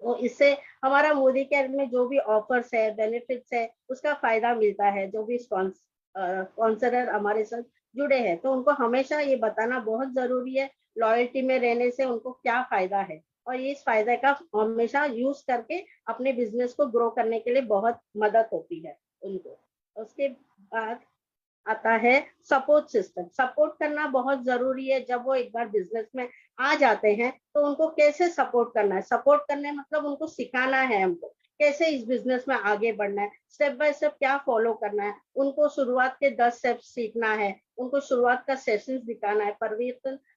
तो इससे हमारा मोदी केयर में जो भी ऑफर्स है, बेनिफिट्स है, उसका फायदा मिलता है। जो भी स्पॉन्सरर हमारे साथ जुड़े हैं तो उनको हमेशा ये बताना बहुत जरूरी है लॉयल्टी में रहने से उनको क्या फायदा है, और इस फायदे का हमेशा यूज करके अपने बिजनेस को ग्रो करने के लिए बहुत मदद होती है उनको। उसके बाद आता है सपोर्ट सिस्टम। सपोर्ट करना बहुत जरूरी है। जब वो एक बार बिजनेस में आ जाते हैं तो उनको कैसे सपोर्ट करना है, सपोर्ट करने मतलब उनको सिखाना है हमको कैसे इस बिजनेस में आगे बढ़ना है, स्टेप बाय स्टेप क्या फॉलो करना है। उनको शुरुआत के 10 स्टेप्स सीखना है, उनको शुरुआत का सेशंस दिखाना है,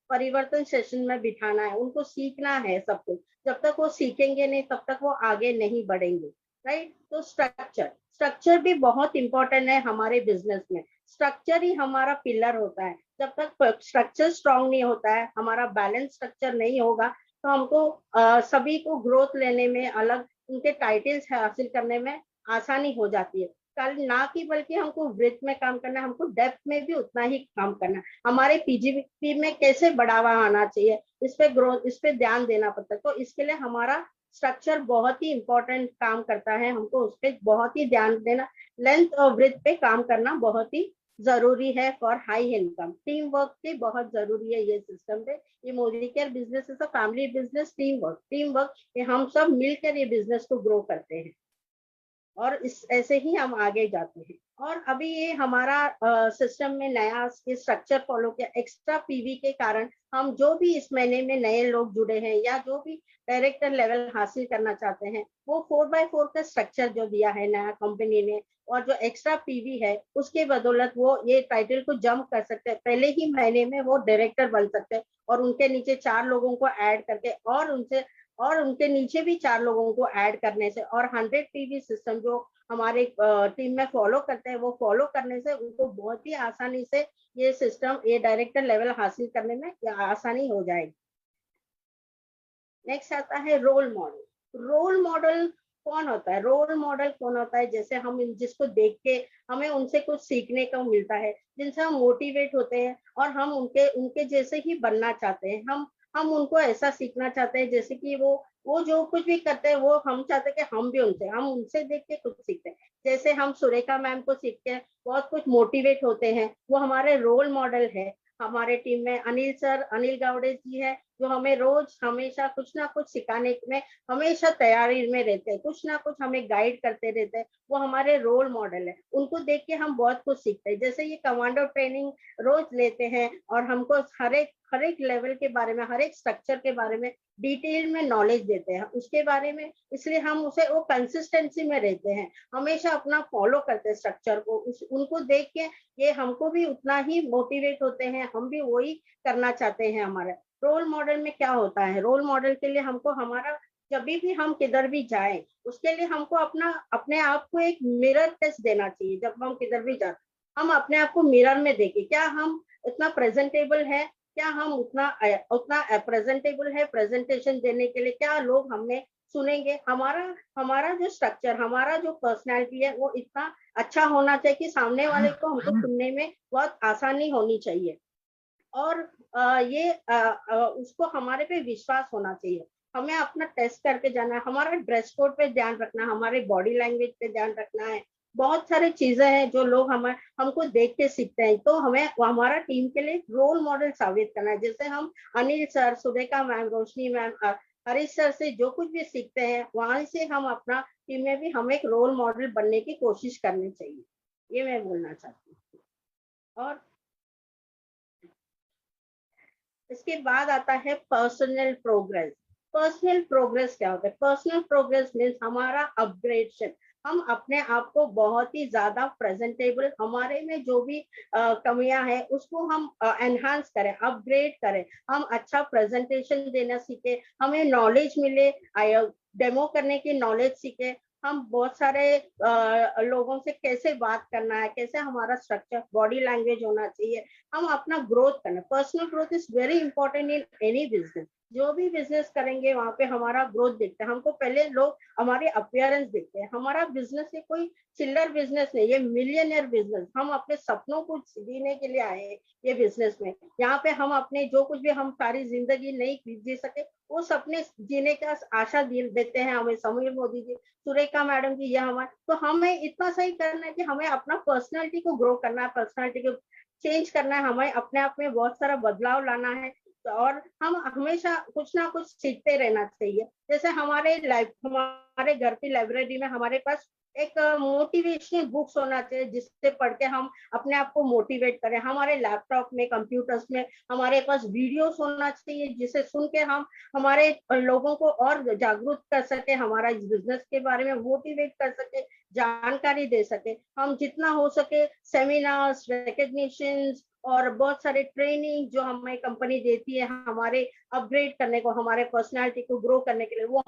परिवर्तन सेशन में बिठाना है, उनको सीखना है सब कुछ। जब तक वो सीखेंगे नहीं तब तक वो आगे नहीं बढ़ेंगे, राइट। तो स्ट्रक्चर भी बहुत इंपॉर्टेंट है हमारे बिजनेस में। स्ट्रक्चर ही हमारा पिलर होता है। जब तक स्ट्रक्चर स्ट्रांग नहीं होता है, हमारा बैलेंस स्ट्रक्चर नहीं होगा, तो हमको सभी को ग्रोथ लेने में, अलग उनके टाइटल्स हासिल करने में आसानी हो जाती है। कल ना कि बल्कि हमको ब्रेथ में काम करना है, हमको डेप्थ में भी उतना ही काम करना है। हमारे पीजीपी में कैसे बढ़ावा आना चाहिए, इस पे ग्रोथ, इस पे ध्यान देना पड़ता है। तो इसके लिए हमारा स्ट्रक्चर बहुत ही इंपॉर्टेंट काम करता है, हमको उस पर बहुत ही ध्यान देना, लेंथ और ब्रेथ पे काम करना बहुत ही जरूरी है for high income. Team work भी बहुत जरूरी है ये सिस्टम पे। ये Modi care business is a family business. Team work हम सब मिलकर ये बिजनेस को ग्रो करते हैं और इस ऐसे ही हम आगे जाते हैं। और अभी ये हमारा सिस्टम में नया स्ट्रक्चर फॉलो किया, एक्स्ट्रा पीवी के कारण हम जो भी इस महीने में नए लोग जुड़े हैं या जो भी डायरेक्टर लेवल हासिल करना चाहते हैं, वो 4x4 का स्ट्रक्चर जो दिया है नया कंपनी ने, और जो एक्स्ट्रा पीवी है उसके बदौलत वो ये टाइटल को जंप कर सकते हैं। पहले ही महीने में वो डायरेक्टर बन सकते हैं और उनके नीचे 4 लोगों को ऐड करके और उनके नीचे भी 4 लोगों को ऐड करने से, और 100 पीवी सिस्टम जो हमारे टीम में फॉलो करते हैं, वो फॉलो करने से उनको बहुत ही आसानी से ये सिस्टम, ये डायरेक्टर लेवल हासिल करने में आसानी हो जाएगी। नेक्स्ट आता है रोल मॉडल। रोल मॉडल कौन होता है? रोल मॉडल कौन होता है? जैसे हम जिसको देख के हमें उनसे कुछ सीखने को मिलता है, जिनसे हम मोटिवेट होते हैं और हम उनके जैसे ही बनना चाहते हैं। हम उनको ऐसा सीखना चाहते हैं जैसे कि वो जो कुछ भी करते हैं वो हम चाहते हैं कि हम उनसे देख के कुछ सीखते हैं। जैसे हम सुरेखा मैम को सीख के बहुत कुछ मोटिवेट होते हैं, वो हमारे रोल मॉडल है। हमारे टीम में अनिल गावड़े जी है, जो हमें रोज हमेशा कुछ ना कुछ सिखाने में हमेशा तैयारी में रहते हैं, कुछ ना कुछ हमें गाइड करते रहते हैं। वो हमारे रोल मॉडल है, उनको देख के हम बहुत कुछ सीखते हैं। जैसे ये कमांडो ट्रेनिंग रोज लेते हैं और हमको हर एक लेवल के बारे में, हर एक स्ट्रक्चर के बारे में डिटेल में नॉलेज देते हैं उसके बारे में। इसलिए हम वो कंसिस्टेंसी में रहते हैं, हमेशा अपना फॉलो करते हैं स्ट्रक्चर को। उनको देख के ये हमको भी उतना ही मोटिवेट होते हैं, हम भी वही करना चाहते हैं। हमारे रोल मॉडल में क्या होता है? रोल मॉडल के लिए हमको हमारा जब भी हम किधर भी जाएं, उसके लिए हमको अपने आप को एक मिरर टेस्ट देना चाहिए। जब हम किधर भी जाते हम अपने आप को मिरर में देखें, क्या हम इतना प्रेजेंटेबल है, क्या हम उतना प्रेजेंटेबल है प्रेजेंटेशन देने के लिए, क्या लोग हमें सुनेंगे। हमारा जो स्ट्रक्चर, हमारा जो पर्सनैलिटी है वो इतना अच्छा होना चाहिए कि सामने वाले को हमको सुनने में बहुत आसानी होनी चाहिए। और उसको हमारे पे विश्वास होना चाहिए। हमें अपना टेस्ट करके जाना है, हमारा ड्रेस कोड पे ध्यान रखना है, हमारे बॉडी लैंग्वेज पे ध्यान रखना है। बहुत सारी चीजें हैं जो लोग हमको देख के सीखते हैं। तो हमें हमारा टीम के लिए रोल मॉडल साबित करना है। जैसे हम अनिल सर, सुरेखा मैम, रोशनी मैम, हरीश सर से जो कुछ भी सीखते हैं, वहां से हम अपना टीम में भी हम एक रोल मॉडल बनने की कोशिश करनी चाहिए, ये मैं बोलना चाहती हूँ। और इसके बाद आता है पर्सनल प्रोग्रेस। पर्सनल प्रोग्रेस क्या होता है? पर्सनल प्रोग्रेस मीन्स हमारा अपग्रेडेशन, हम अपने आप को बहुत ही ज्यादा प्रेजेंटेबल, हमारे में जो भी कमियां हैं उसको हम एनहांस करें, अपग्रेड करें, हम अच्छा प्रेजेंटेशन देना सीखे, हमें नॉलेज मिले, डेमो करने की नॉलेज सीखे, हम बहुत सारे लोगों से कैसे बात करना है, कैसे हमारा स्ट्रक्चर, बॉडी लैंग्वेज होना चाहिए, हम अपना ग्रोथ करना। Personal growth is very important in any business. जो भी बिजनेस करेंगे वहां पे हमारा ग्रोथ दिखता है, हमको पहले लोग हमारे अपियरेंस देखते हैं। हमारा बिजनेस ये कोई चिल्लर बिजनेस नहीं, ये मिलियनियर बिजनेस, हम अपने सपनों को जीने के लिए आए हैं ये बिजनेस में। यहाँ पे हम अपने जो कुछ भी हम सारी जिंदगी नहीं जी सके वो सपने जीने का आशा देते हैं हमें समीर मोदी जी, सुरेखा मैडम जी, यह हमारे। तो हमें इतना सही करना है कि हमें अपना पर्सनालिटी को ग्रो करना है, पर्सनालिटी को चेंज करना है, हमें अपने आप में बहुत सारा बदलाव लाना है। और हम हमेशा कुछ ना कुछ सीखते रहना चाहिए। जैसे हमारे घर की लाइब्रेरी में हमारे पास एक मोटिवेशनल बुक्स होना चाहिए जिससे पढ़ के हम अपने आप को मोटिवेट करें। हमारे लैपटॉप में, कंप्यूटर्स में हमारे पास वीडियोस होना चाहिए जिसे सुन के हम हमारे लोगों को और जागरूक कर सके, हमारा इस बिजनेस के बारे में मोटिवेट कर सके, जानकारी दे सके। हम जितना हो सके सेमिनार्स, रिकग्निशन और बहुत सारे ट्रेनिंग जो हमें कंपनी देती है हमारे अपग्रेड करने को, हमारे पर्सनालिटी को ग्रो करने के लिए, वो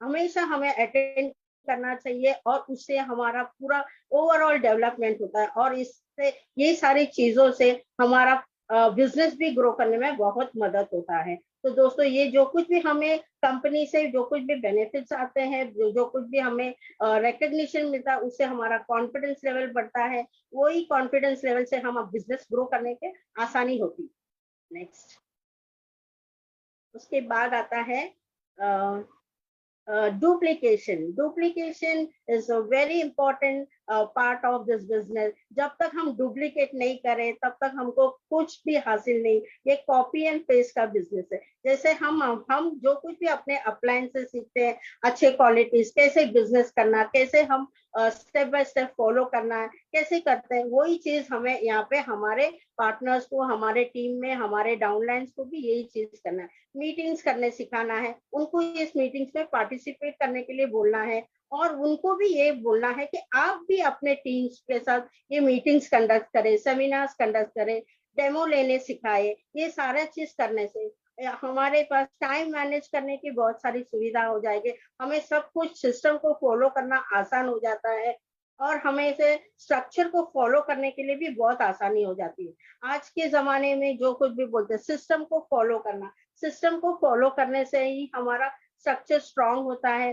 हमेशा हमें अटेंड करना चाहिए। और उससे हमारा पूरा ओवरऑल डेवलपमेंट होता है और इससे ये सारी चीजों से हमारा बिजनेस भी ग्रो करने में बहुत मदद होता है। तो दोस्तों ये जो कुछ भी हमें कंपनी से जो कुछ भी बेनिफिट्स आते हैं, जो कुछ भी हमें रिकग्निशन मिलता है, उससे हमारा कॉन्फिडेंस लेवल बढ़ता है। वही कॉन्फिडेंस लेवल से हम बिजनेस ग्रो करने के आसानी होती है। नेक्स्ट, उसके बाद आता है duplication is a very important part of this business. जब तक हम डुप्लीकेट नहीं करें तब तक हमको कुछ भी हासिल नहीं। ये कॉपी एंड पेस्ट का बिजनेस है। जैसे हम जो कुछ भी अपने अपलायंस से सीखते हैं, अच्छे क्वालिटीज, कैसे बिजनेस करना, कैसे हम स्टेप बाय स्टेप फॉलो करना है, कैसे करते हैं, वही चीज हमें यहाँ पे हमारे पार्टनर्स को, हमारे टीम में, हमारे डाउनलाइंस को भी यही चीज करना है। मीटिंग्स करने सिखाना है, उनको इस मीटिंग्स में पार्टिसिपेट करने के लिए बोलना है और उनको भी ये बोलना है कि आप भी अपने टीम्स के साथ ये मीटिंग्स कंडक्ट करें, सेमिनार्स कंडक्ट करें, डेमो लेने सिखाए। ये सारा चीज करने से हमारे पास टाइम मैनेज करने की बहुत सारी सुविधा हो जाएगी। हमें सब कुछ सिस्टम को फॉलो करना आसान हो जाता है और हमें इसे स्ट्रक्चर को फॉलो करने के लिए भी बहुत आसानी हो जाती है। आज के जमाने में जो कुछ भी बोलते हैं सिस्टम को फॉलो करना, सिस्टम को फॉलो करने से ही हमारा स्ट्रक्चर स्ट्रांग होता है।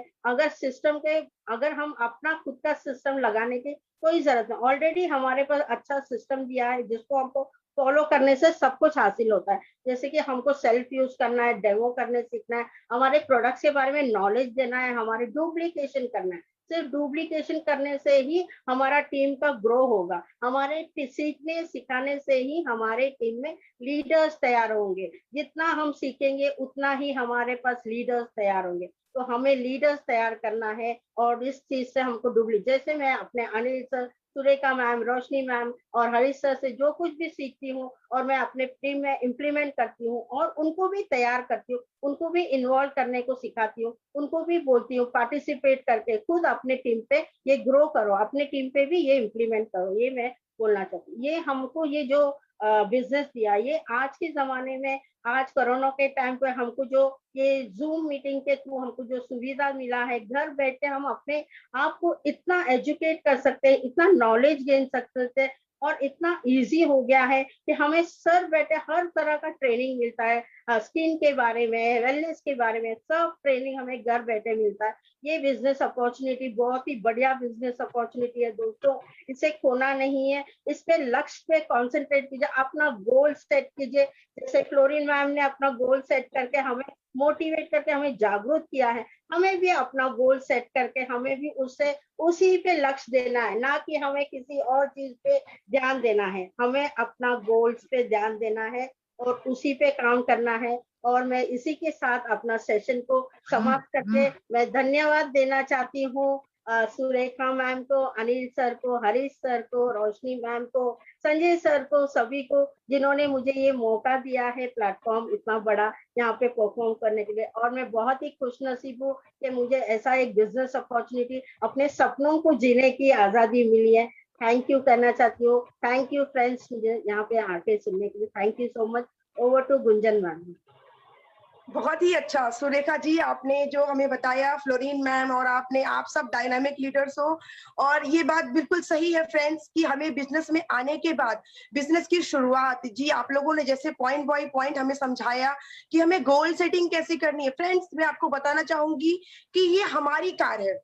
अगर हम अपना खुद का सिस्टम लगाने की कोई जरूरत नहीं, ऑलरेडी हमारे पास अच्छा सिस्टम दिया है जिसको हमको फॉलो करने से सब कुछ हासिल होता है। जैसे कि हमको सेल्फ यूज करना है, डेमो करने सीखना है, हमारे प्रोडक्ट्स के बारे में नॉलेज देना है, हमारे डुप्लीकेशन करना है। सिर्फ डुप्लीकेशन करने से ही हमारा टीम का ग्रो होगा। हमारे सीखने सिखाने से ही हमारे टीम में लीडर्स तैयार होंगे। जितना हम सीखेंगे उतना ही हमारे पास लीडर्स तैयार होंगे। तो हमें लीडर्स तैयार करना है और इस चीज से हमको जैसे मैं अपने अनिल सर, सुरेखा मैम, रोशनी मैम और हरीश सर से जो कुछ भी सीखती हूँ और मैं अपने टीम में इम्प्लीमेंट करती हूँ और उनको भी तैयार करती हूँ, उनको भी इन्वॉल्व करने को सिखाती हूँ, उनको भी बोलती हूँ पार्टिसिपेट करके खुद अपने टीम पे ये ग्रो करो, अपने टीम पे भी ये इम्प्लीमेंट करो। ये मैं बोलना चाहती हूँ। ये हमको ये जो बिजनेस दिया, ये आज के जमाने में, आज कोरोना के टाइम पे हमको जो ये जूम मीटिंग के थ्रू हमको जो सुविधा मिला है, घर बैठे हम अपने आप को इतना एजुकेट कर सकते हैं, इतना नॉलेज गेन सकते हैं और इतना इजी हो गया है कि हमें सर बैठे हर तरह का ट्रेनिंग मिलता है। स्किन के बारे में, वेलनेस के बारे में, सब ट्रेनिंग हमें घर बैठे मिलता है। ये बिजनेस अपॉर्चुनिटी बहुत ही बढ़िया बिजनेस अपॉर्चुनिटी है दोस्तों, इसे खोना नहीं है। इस पे लक्ष्य पे कॉन्सेंट्रेट कीजिए, अपना गोल सेट कीजिए। जैसे फ्लोरिन मैम ने अपना गोल सेट करके हमें मोटिवेट करके हमें जागरूक किया है, हमें भी अपना गोल सेट करके हमें भी उसी पे लक्ष्य देना है, ना कि हमें किसी और चीज पे ध्यान देना है। हमें अपना गोल्स पे ध्यान देना है और उसी पे काम करना है। और मैं इसी के साथ अपना सेशन को समाप्त करके मैं धन्यवाद देना चाहती हूँ सुरेखा मैम को, अनिल सर को, हरीश सर को, रोशनी मैम को, संजय सर को, सभी को जिन्होंने मुझे ये मौका दिया है, प्लेटफॉर्म इतना बड़ा यहाँ पे परफॉर्म करने के लिए। और मैं बहुत ही खुश नसीब हूँ कि मुझे ऐसा एक बिजनेस अपॉर्चुनिटी, अपने सपनों को जीने की आजादी मिली है। थैंक यू करना चाहती हूँ। थैंक यू फ्रेंड्स, मुझे यहाँ पे आके सुनने के लिए। Thank you so much. Over to Gunjan ma'am. बहुत ही अच्छा सुरेखा जी, आपने जो हमें बताया, फ्लोरीन मैम और आपने, आप सब डायनामिक लीडर्स हो। और ये बात बिल्कुल सही है फ्रेंड्स कि हमें बिजनेस में आने के बाद बिजनेस की शुरुआत, जी आप लोगों ने जैसे पॉइंट बाय पॉइंट हमें समझाया कि हमें गोल सेटिंग कैसे करनी है। फ्रेंड्स मैं आपको बताना चाहूंगी कि ये हमारी कार है,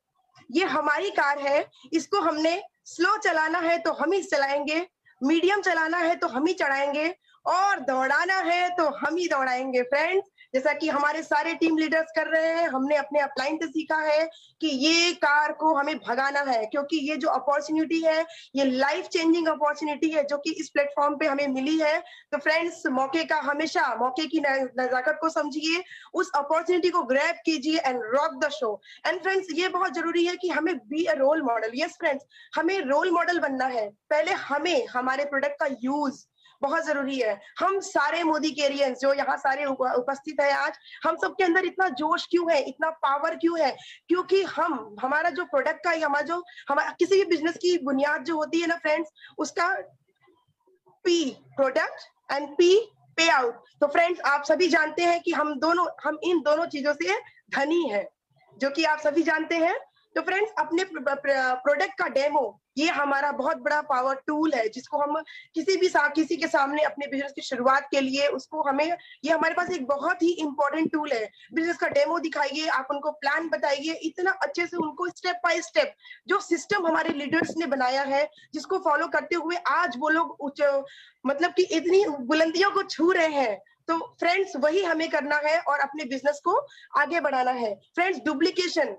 ये हमारी कार है। इसको हमने स्लो चलाना है तो हम ही चलाएंगे, मीडियम चलाना है तो हम ही चढ़ाएंगे, और दौड़ाना है तो हम ही दौड़ाएंगे। फ्रेंड्स जैसा कि हमारे सारे टीम लीडर्स कर रहे हैं, हमने अपने अपलाइन से सीखा है कि ये कार को हमें भगाना है, क्योंकि ये जो अपॉर्चुनिटी है ये लाइफ चेंजिंग अपॉर्चुनिटी है जो कि इस प्लेटफॉर्म पे हमें मिली है। तो फ्रेंड्स मौके का हमेशा, मौके की नजाकत को समझिए, उस अपॉर्चुनिटी को ग्रैब कीजिए and rock the show. And friends ये बहुत जरूरी है कि हमें be a role model. Yes friends, हमें रोल मॉडल बनना है। पहले हमें हमारे प्रोडक्ट का यूज बहुत जरूरी है। हम सारे मोदी केरियंस जो यहाँ सारे उपस्थित है आज, हम सबके अंदर इतना जोश क्यों है, इतना पावर क्यों है? क्योंकि हमारा जो प्रोडक्ट का, हमारा किसी भी बिजनेस की बुनियाद जो होती है ना फ्रेंड्स, उसका पी प्रोडक्ट एंड पी पे आउट। तो फ्रेंड्स आप सभी जानते हैं कि हम इन दोनों चीजों से धनी है, जो कि आप सभी जानते हैं। तो फ्रेंड्स अपने प्रोडक्ट का डेमो, ये हमारा बहुत बड़ा पावर टूल है, जिसको हम किसी के सामने अपने बिजनेस की शुरुआत के लिए ये हमारे पास एक बहुत ही इंपॉर्टेंट टूल है। बिजनेस का डेमो दिखाइए, आप उनको प्लान बताइए, इतना अच्छे से उनको स्टेप बाय स्टेप जो सिस्टम हमारे लीडर्स ने बनाया है, जिसको फॉलो करते हुए आज वो लोग मतलब कि इतनी बुलंदियों को छू रहे हैं। तो फ्रेंड्स वही हमें करना है और अपने बिजनेस को आगे बढ़ाना है। फ्रेंड्स डुप्लीकेशन,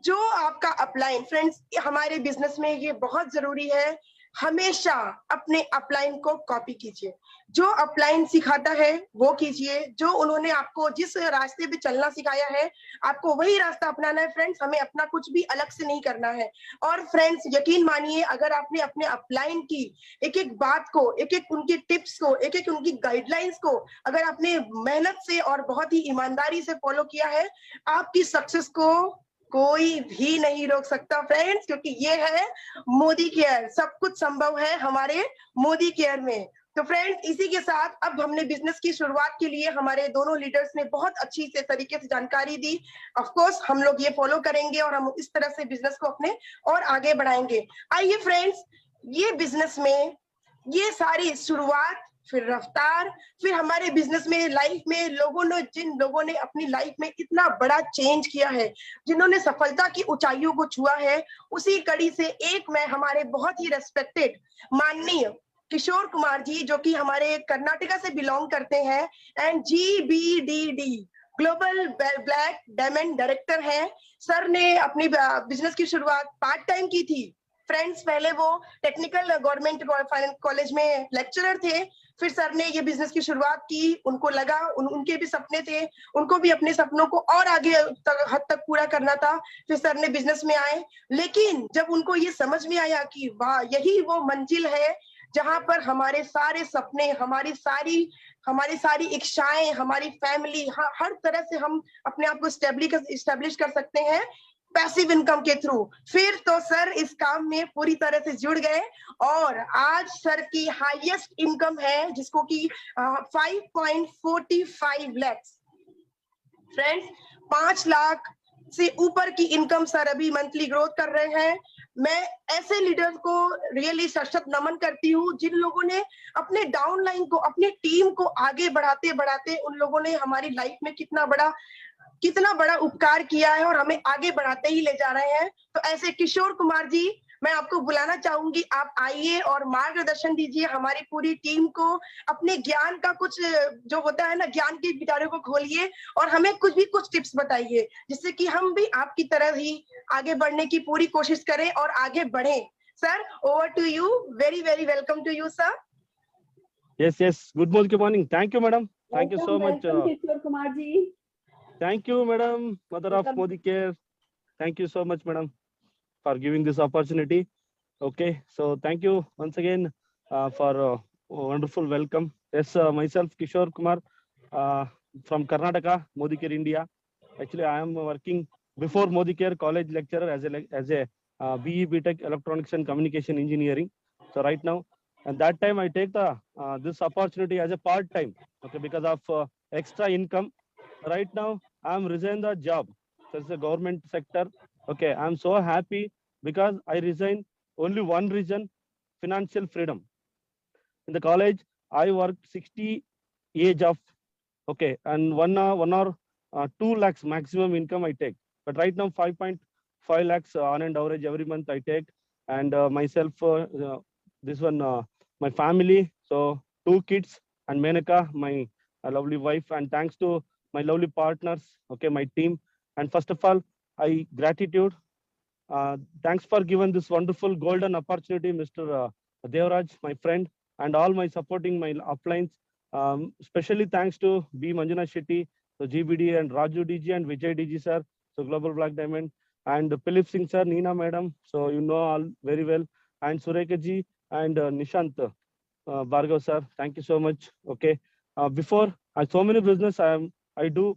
जो आपका अपलाइन, फ्रेंड्स हमारे बिजनेस में ये बहुत जरूरी है, हमेशा अपने अपलाइन को कॉपी कीजिए। जो अपलाइन सिखाता है वो कीजिए, जो उन्होंने आपको जिस रास्ते पे चलना सिखाया है आपको वही रास्ता अपनाना है। फ्रेंड्स हमें अपना कुछ भी अलग से नहीं करना है। और फ्रेंड्स यकीन मानिए, अगर आपने अपने अपलाइन की एक एक बात को, एक एक उनकी टिप्स को, एक एक उनकी गाइडलाइंस को अगर आपने मेहनत से और बहुत ही ईमानदारी से फॉलो किया है, आपकी सक्सेस को कोई भी नहीं रोक सकता फ्रेंड्स, क्योंकि ये है मोदी केयर। सब कुछ संभव है हमारे मोदी केयर में। तो फ्रेंड्स इसी के साथ अब हमने बिजनेस की शुरुआत के लिए हमारे दोनों लीडर्स ने बहुत अच्छी से तरीके से जानकारी दी। ऑफ कोर्स हम लोग ये फॉलो करेंगे और हम इस तरह से बिजनेस को अपने और आगे बढ़ाएंगे। आइए फ्रेंड्स, ये बिजनेस में ये सारी शुरुआत, फिर रफ्तार, फिर हमारे बिजनेस में, लाइफ में जिन लोगों ने अपनी लाइफ में इतना बड़ा चेंज किया है, जिन्होंने सफलता की ऊंचाइयों को छुआ है, उसी कड़ी से एक मैं हमारे बहुत ही रेस्पेक्टेड माननीय किशोर कुमार जी, जो कि हमारे कर्नाटका से बिलोंग करते हैं and GBDD global black diamond director हैं। सर ने अपनी बिजनेस की शुरुआत पार्ट टाइम की थी। फ्रेंड्स पहले वो टेक्निकल गवर्नमेंट कॉलेज में लेक्चरर थे, फिर सर ने ये बिजनेस की शुरुआत की। उनको लगा उनके भी सपने थे, उनको भी अपने सपनों को और आगे हद तक पूरा करना था। फिर सर ने बिजनेस में आए, लेकिन जब उनको ये समझ में आया कि वाह यही वो मंजिल है जहां पर हमारे सारे सपने, हमारी सारी इच्छाएं, हमारी फैमिली, हर तरह से हम अपने आप को इस्टेब्लिश कर सकते हैं पैसिव इनकम के थ्रू। फिर तो सर इस काम में पूरी तरह से जुड़ गए और आज सर की हाईएस्ट इनकम है, जिसको कि 5.45 लाख। फ्रेंड्स 5 लाख से ऊपर की इनकम सर अभी मंथली ग्रोथ कर रहे हैं। मैं ऐसे लीडर्स को रियली सशक्त नमन करती हूँ, जिन लोगों ने अपने डाउनलाइन को, अपनी टीम को आगे बढ़ाते बढ़ाते उन लोगों ने हमारी लाइफ में कितना बड़ा उपकार किया है और हमें आगे बढ़ाते ही ले जा रहे हैं। तो ऐसे किशोर कुमार जी, मैं आपको बुलाना चाहूंगी, आप आइए और मार्गदर्शन दीजिए हमारी पूरी टीम को। अपने ज्ञान का कुछ जो होता है ना, ज्ञान के गिटारों को खोलिए और हमें कुछ टिप्स बताइए, जिससे कि हम भी आपकी तरह ही आगे बढ़ने की पूरी कोशिश करें और आगे बढ़ें। Sir over to you, very very welcome to you sir. Yes, good morning. Thank you, madam. Thank you so much. Kishore Kumar ji. Thank you, madam, mother of Modi Care. Thank you so much, madam. for giving this opportunity. Okay, so thank you once again for wonderful welcome. Yes, myself Kishore Kumar from Karnataka, Modicare, India. Actually, I am working before Modicare college lecturer as a BE BTech Electronics and Communication Engineering. So right now, and that time I take the this opportunity as a part time. Okay, because of extra income. Right now, I am resign the job. So it's a government sector. Okay, I'm so happy because I resign only one reason: financial freedom. In the college, I worked 60 age of okay, and 2 lakhs maximum income I take. But right now, 5.5 lakhs on and average every month I take, and myself, this one, my family, so 2 kids, and Menaka, my lovely wife, and thanks to my lovely partners, okay, my team, and first of all, I gratitude. Thanks for giving this wonderful golden opportunity, Mr. Devraj, my friend, and all my supporting my uplines. Especially thanks to B. Manjuna Shetty, so GBD, and Raju DG and Vijay DG sir, so Global Black Diamond, and Philip Singh sir, Neena madam, so you know all very well, and Sureka ji and Nishant Bhargav sir, thank you so much. Okay, before so many business I do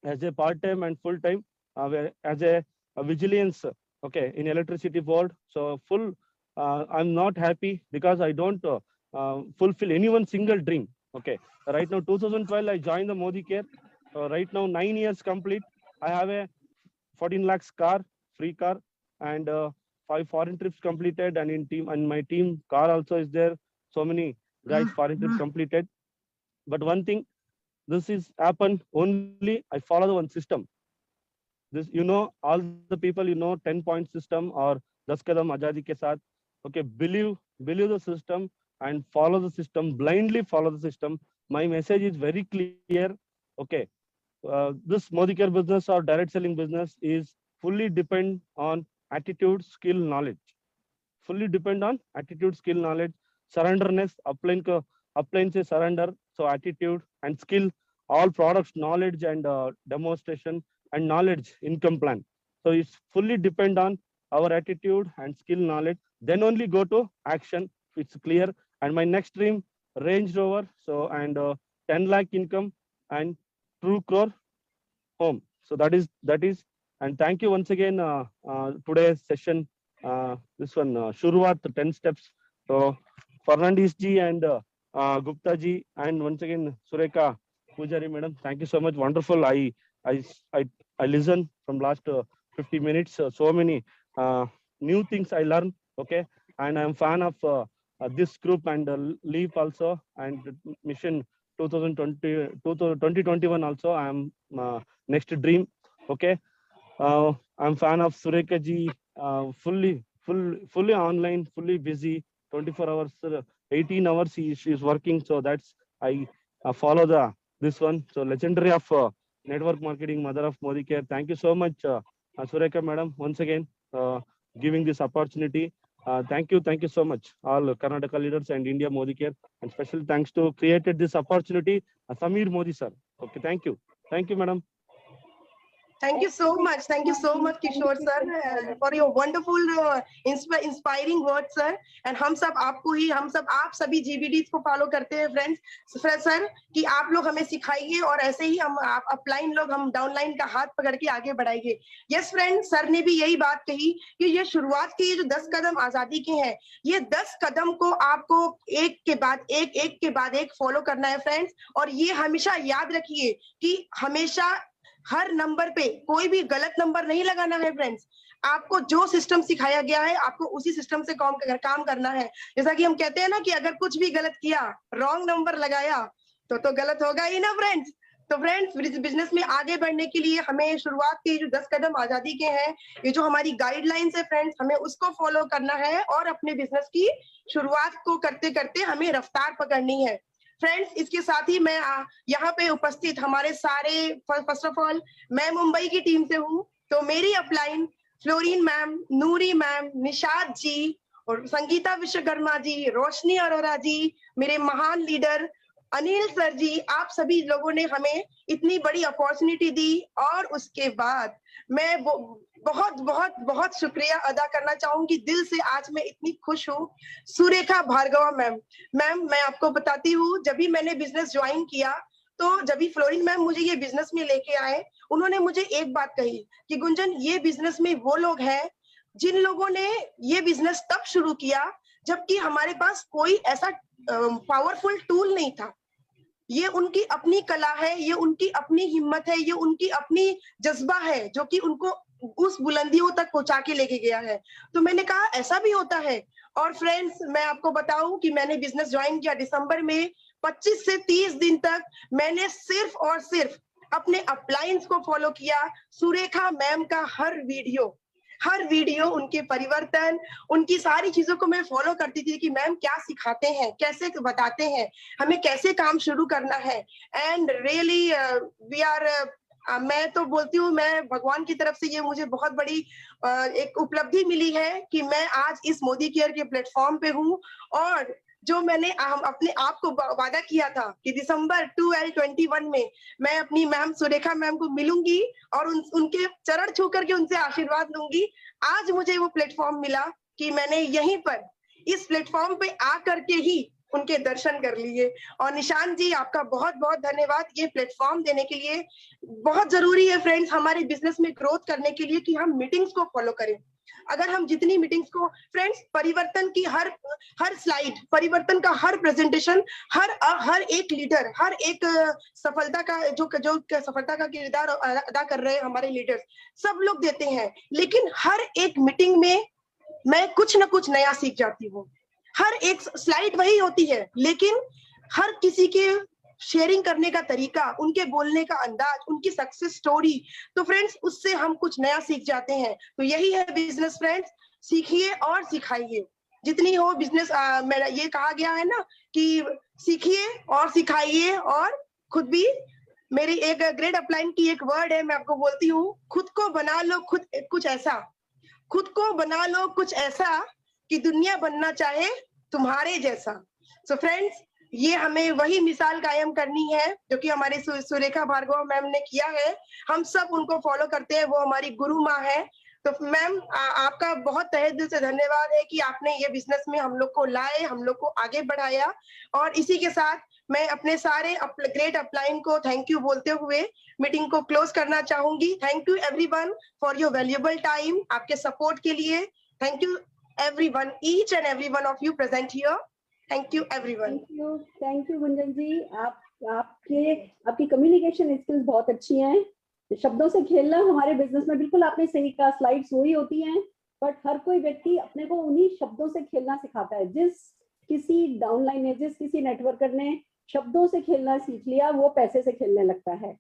as a part time and full time as a vigilance. Okay, in electricity board. So full, I'm not happy because I don't fulfill any one single dream. Okay, right now 2012 I joined the Modi Care. Right now 9 years complete. I have a 14 lakhs car, free car, and 5 foreign trips completed. And in team, and my team car also is there. So many guys foreign trips completed. But one thing, this is happened only I follow the one system. This, you know, all the people, you know, 10-point system or 10 kadam azadi ke saath. Okay, believe the system and follow the system, blindly follow the system. My message is very clear. Okay, this Modicare business or direct selling business is fully depend on attitude, skill, knowledge. Fully depend on attitude, skill, knowledge, surrenderness, upline se surrender. So attitude and skill, all products, knowledge and demonstration, and knowledge, income plan. So it's fully depend on our attitude and skill, knowledge. Then only go to action. It's clear. And my next dream, Range Rover. So and 10 lakh income and 2 crore home. So that is. And thank you once again. Today's session. This one, Shuruat 10 steps. So Fernandez ji and Gupta ji, and once again Sureka Pujari madam. Thank you so much. Wonderful. I listen from last 50 minutes. So many new things I learned. Okay, and I'm fan of this group and Leap also, and Mission 2021 also. I'm next dream. Okay, I'm fan of Sureka ji. Fully online, fully busy. 24 hours, 18 hours she is working. So that's I follow this one. So legendary of network marketing, mother of Modi Care. Thank you so much, Sureka madam, once again giving this opportunity. Thank you so much, all Karnataka leaders and India Modi Care, and special thanks to created this opportunity, Samir Modi sir. Okay, thank you, madam. Thank you so much, Kishore sir, for your wonderful inspiring words, sir. And हम सब आप सभी GBDs को follow करते हैं, friends. Sir कि आप लोग हमें सिखाइए और ऐसे ही हम आप अपलाइन लोग हम डाउनलाइन का हाथ पकड़ के आगे बढ़ाएंगे. Yes, friends, सर ने भी यही बात कही कि ये शुरुआत के ये जो 10 कदम आजादी के हैं, ये 10 कदम को आपको एक के बाद एक फॉलो करना है, फ्रेंड्स. और ये हमेशा याद रखिए कि हमेशा हर नंबर पे कोई भी गलत नंबर नहीं लगाना है, फ्रेंड्स. आपको जो सिस्टम सिखाया गया है आपको उसी सिस्टम से काम करना है. जैसा कि हम कहते हैं ना कि अगर कुछ भी गलत किया, रॉन्ग नंबर लगाया तो गलत होगा ही ना, फ्रेंड्स. तो फ्रेंड्स, बिजनेस में आगे बढ़ने के लिए हमें शुरुआत के जो 10 कदम आजादी के हैं, ये जो हमारी गाइडलाइंस है, फ्रेंड्स, हमें उसको फॉलो करना है और अपने बिजनेस की शुरुआत को करते करते हमें रफ्तार पकड़नी है. फ्रेंड्स, इसके साथ ही मैं यहाँ पे उपस्थित हमारे सारे, फर्स्ट ऑफ ऑल मैं मुंबई की टीम से हूँ, तो मेरी अपलाइन फ्लोरीन मैम, नूरी मैम, निशाद जी और संगीता विश्वकर्मा जी, रोशनी अरोरा जी, मेरे महान लीडर अनिल सर जी, आप सभी लोगों ने हमें इतनी बड़ी अपॉर्चुनिटी दी, और उसके बाद मैं बहुत बहुत बहुत शुक्रिया अदा करना चाहूंगी दिल से। आज मैं इतनी खुश हूँ। सुरेखा भार्गवा मैम, मैं आपको बताती हूँ, जब भी मैंने बिजनेस ज्वाइन किया, तो जब भी फ्लोरिन मैम मुझे ये बिजनेस में लेके आए, उन्होंने मुझे एक बात कही कि गुंजन, ये बिजनेस में वो लोग हैं जिन लोगों ने ये बिजनेस तब शुरू किया जबकि हमारे पास कोई ऐसा पावरफुल टूल नहीं था। ये उनकी अपनी कला है, ये उनकी अपनी हिम्मत है, ये उनकी अपनी जज्बा है जो कि उनको उस बुलंदियों तक पहुंचा के लेके गया है। तो मैंने कहा ऐसा भी होता है। और फ्रेंड्स, मैं आपको बताऊं कि मैंने बिजनेस ज्वाइन किया दिसंबर में। 25 से 30 दिन तक मैंने सिर्फ और सिर्फ अपने अपलाइंस को फॉलो किया। सुरेखा मैम का हर वीडियो उनके परिवर्तन, उनकी सारी चीजों को मैं फॉलो करती थी कि मैम क्या सिखाते हैं, कैसे बताते हैं, हमें कैसे काम शुरू करना है। एंड रियली वी आर, मैं तो बोलती हूँ, मैं भगवान की तरफ से ये मुझे बहुत बड़ी एक उपलब्धि मिली है कि मैं आज इस मोदी केयर के प्लेटफॉर्म पे हूँ। और जो मैंने अपने आप को वादा किया था कि दिसंबर 2021 में मैं अपनी मैम सुरेखा मैम को मिलूंगी और उनके चरण छू करके उनसे आशीर्वाद लूंगी, आज मुझे वो प्लेटफॉर्म मिला कि मैंने यहीं पर इस प्लेटफॉर्म पे आकर के ही उनके दर्शन कर लिए। और निशान जी, आपका बहुत बहुत धन्यवाद ये प्लेटफॉर्म देने के लिए। बहुत जरूरी है फ्रेंड्स हमारे बिजनेस में ग्रोथ करने के लिए कि हम मीटिंग्स को फॉलो करें। अगर हम जितनी मीटिंग्स को, फ्रेंड्स, परिवर्तन की हर स्लाइड, परिवर्तन का हर प्रेजेंटेशन, हर एक लीडर, हर एक सफलता का जो सफलता का किरदार अदा कर रहे हैं हमारे लीडर्स, सब लोग देते हैं। लेकिन हर एक मीटिंग में मैं कुछ ना कुछ नया सीख जाती हूँ। हर एक स्लाइड वही होती है, लेकिन हर किसी के शेयरिंग करने का तरीका, उनके बोलने का अंदाज, उनकी सक्सेस स्टोरी, तो फ्रेंड्स उससे हम कुछ नया सीख जाते हैं। तो यही है बिजनेस फ्रेंड्स, सीखिए और सिखाइए जितनी हो बिजनेस। मेरा ये कहा गया है ना कि सीखिए और सिखाइए, और खुद भी, मेरी एक ग्रेट अपलाइन की एक वर्ड है, मैं आपको बोलती हूँ, खुद को बना लो खुद को बना लो कुछ ऐसा कि दुनिया बनना चाहे तुम्हारे जैसा। सो फ्रेंड्स, ये हमें वही मिसाल कायम करनी है जो कि हमारी सुरेखा भार्गव मैम ने किया है। हम सब उनको फॉलो करते हैं, वो हमारी गुरु माँ है। तो मैम, आपका बहुत तहे दिल से धन्यवाद है कि आपने ये बिजनेस में हम लोग को लाए, हम लोग को आगे बढ़ाया। और इसी के साथ मैं अपने सारे ग्रेट अपलाइन को थैंक यू बोलते हुए मीटिंग को क्लोज करना चाहूंगी। Thank you everyone for your valuable time, आपके सपोर्ट के लिए। Thank you everyone, each and every one of you present here. Thank you everyone. Thank you Gunjan ji. आपकी कम्युनिकेशन स्किल्स बहुत अच्छी हैं। शब्दों से खेलना हमारे बिजनेस में, बिल्कुल आपने सही कहा, स्लाइड्स वही होती हैं, बट हर कोई व्यक्ति अपने को उन्हीं शब्दों से खेलना सिखाता है। जिस किसी डाउनलाइन ने, जिस किसी नेटवर्कर ने शब्दों से खेलना सीख लिया, वो पैसे से खेलने लगता है।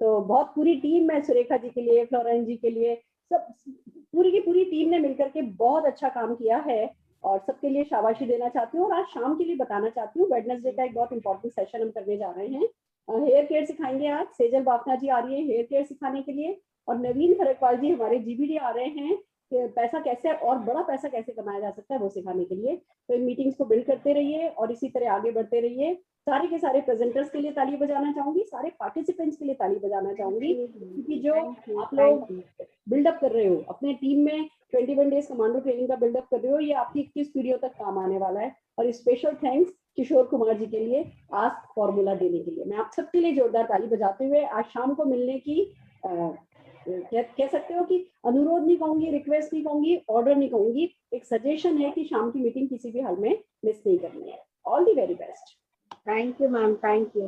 तो बहुत पूरी टीम है सुरेखा जी के लिए, फ्लोरेंस जी के लिए, सब पूरी की पूरी टीम ने मिलकर के बहुत अच्छा काम किया है और सबके लिए शाबाशी देना चाहती हूँ। और आज शाम के लिए बताना चाहती हूँ, वेडनेसडे का एक बहुत इंपॉर्टेंट सेशन हम करने जा रहे हैं। हेयर केयर सिखाएंगे आज। सेजल बाफना जी आ रही है हेयर केयर सिखाने के लिए, और नवीन खरकवाल जी हमारे जीबीडी आ रहे हैं कि पैसा कैसे और बड़ा पैसा कैसे कमाया जा सकता है वो सिखाने के लिए। तो इन मीटिंग्स को बिल्ड करते रहिए और इसी तरह आगे बढ़ते रहिए। सारे के सारे प्रेजेंटर्स के लिए ताली बजाना चाहूंगी, सारे पार्टिसिपेंट्स के लिए ताली बजाना चाहूंगी, क्योंकि जो आप लोग बिल्डअप कर रहे हो अपने टीम में, 21 डेज कमांडो ट्रेनिंग का बिल्डअप कर रहे हो, ये आपकी 21 पीढ़ियों तक काम आने वाला है। और स्पेशल थैंक्स किशोर कुमार जी के लिए आस्क फॉर्मूला देने के लिए। मैं आप सबके लिए जोरदार ताली बजाते हुए आज शाम को मिलने की कह सकते हो कि अनुरोध नहीं कहूंगी, रिक्वेस्ट नहीं कहूंगी, ऑर्डर नहीं कहूंगी, एक सजेशन है कि शाम की मीटिंग किसी भी हाल में मिस नहीं करनी है। All the very best. Thank you ma'am, thank you.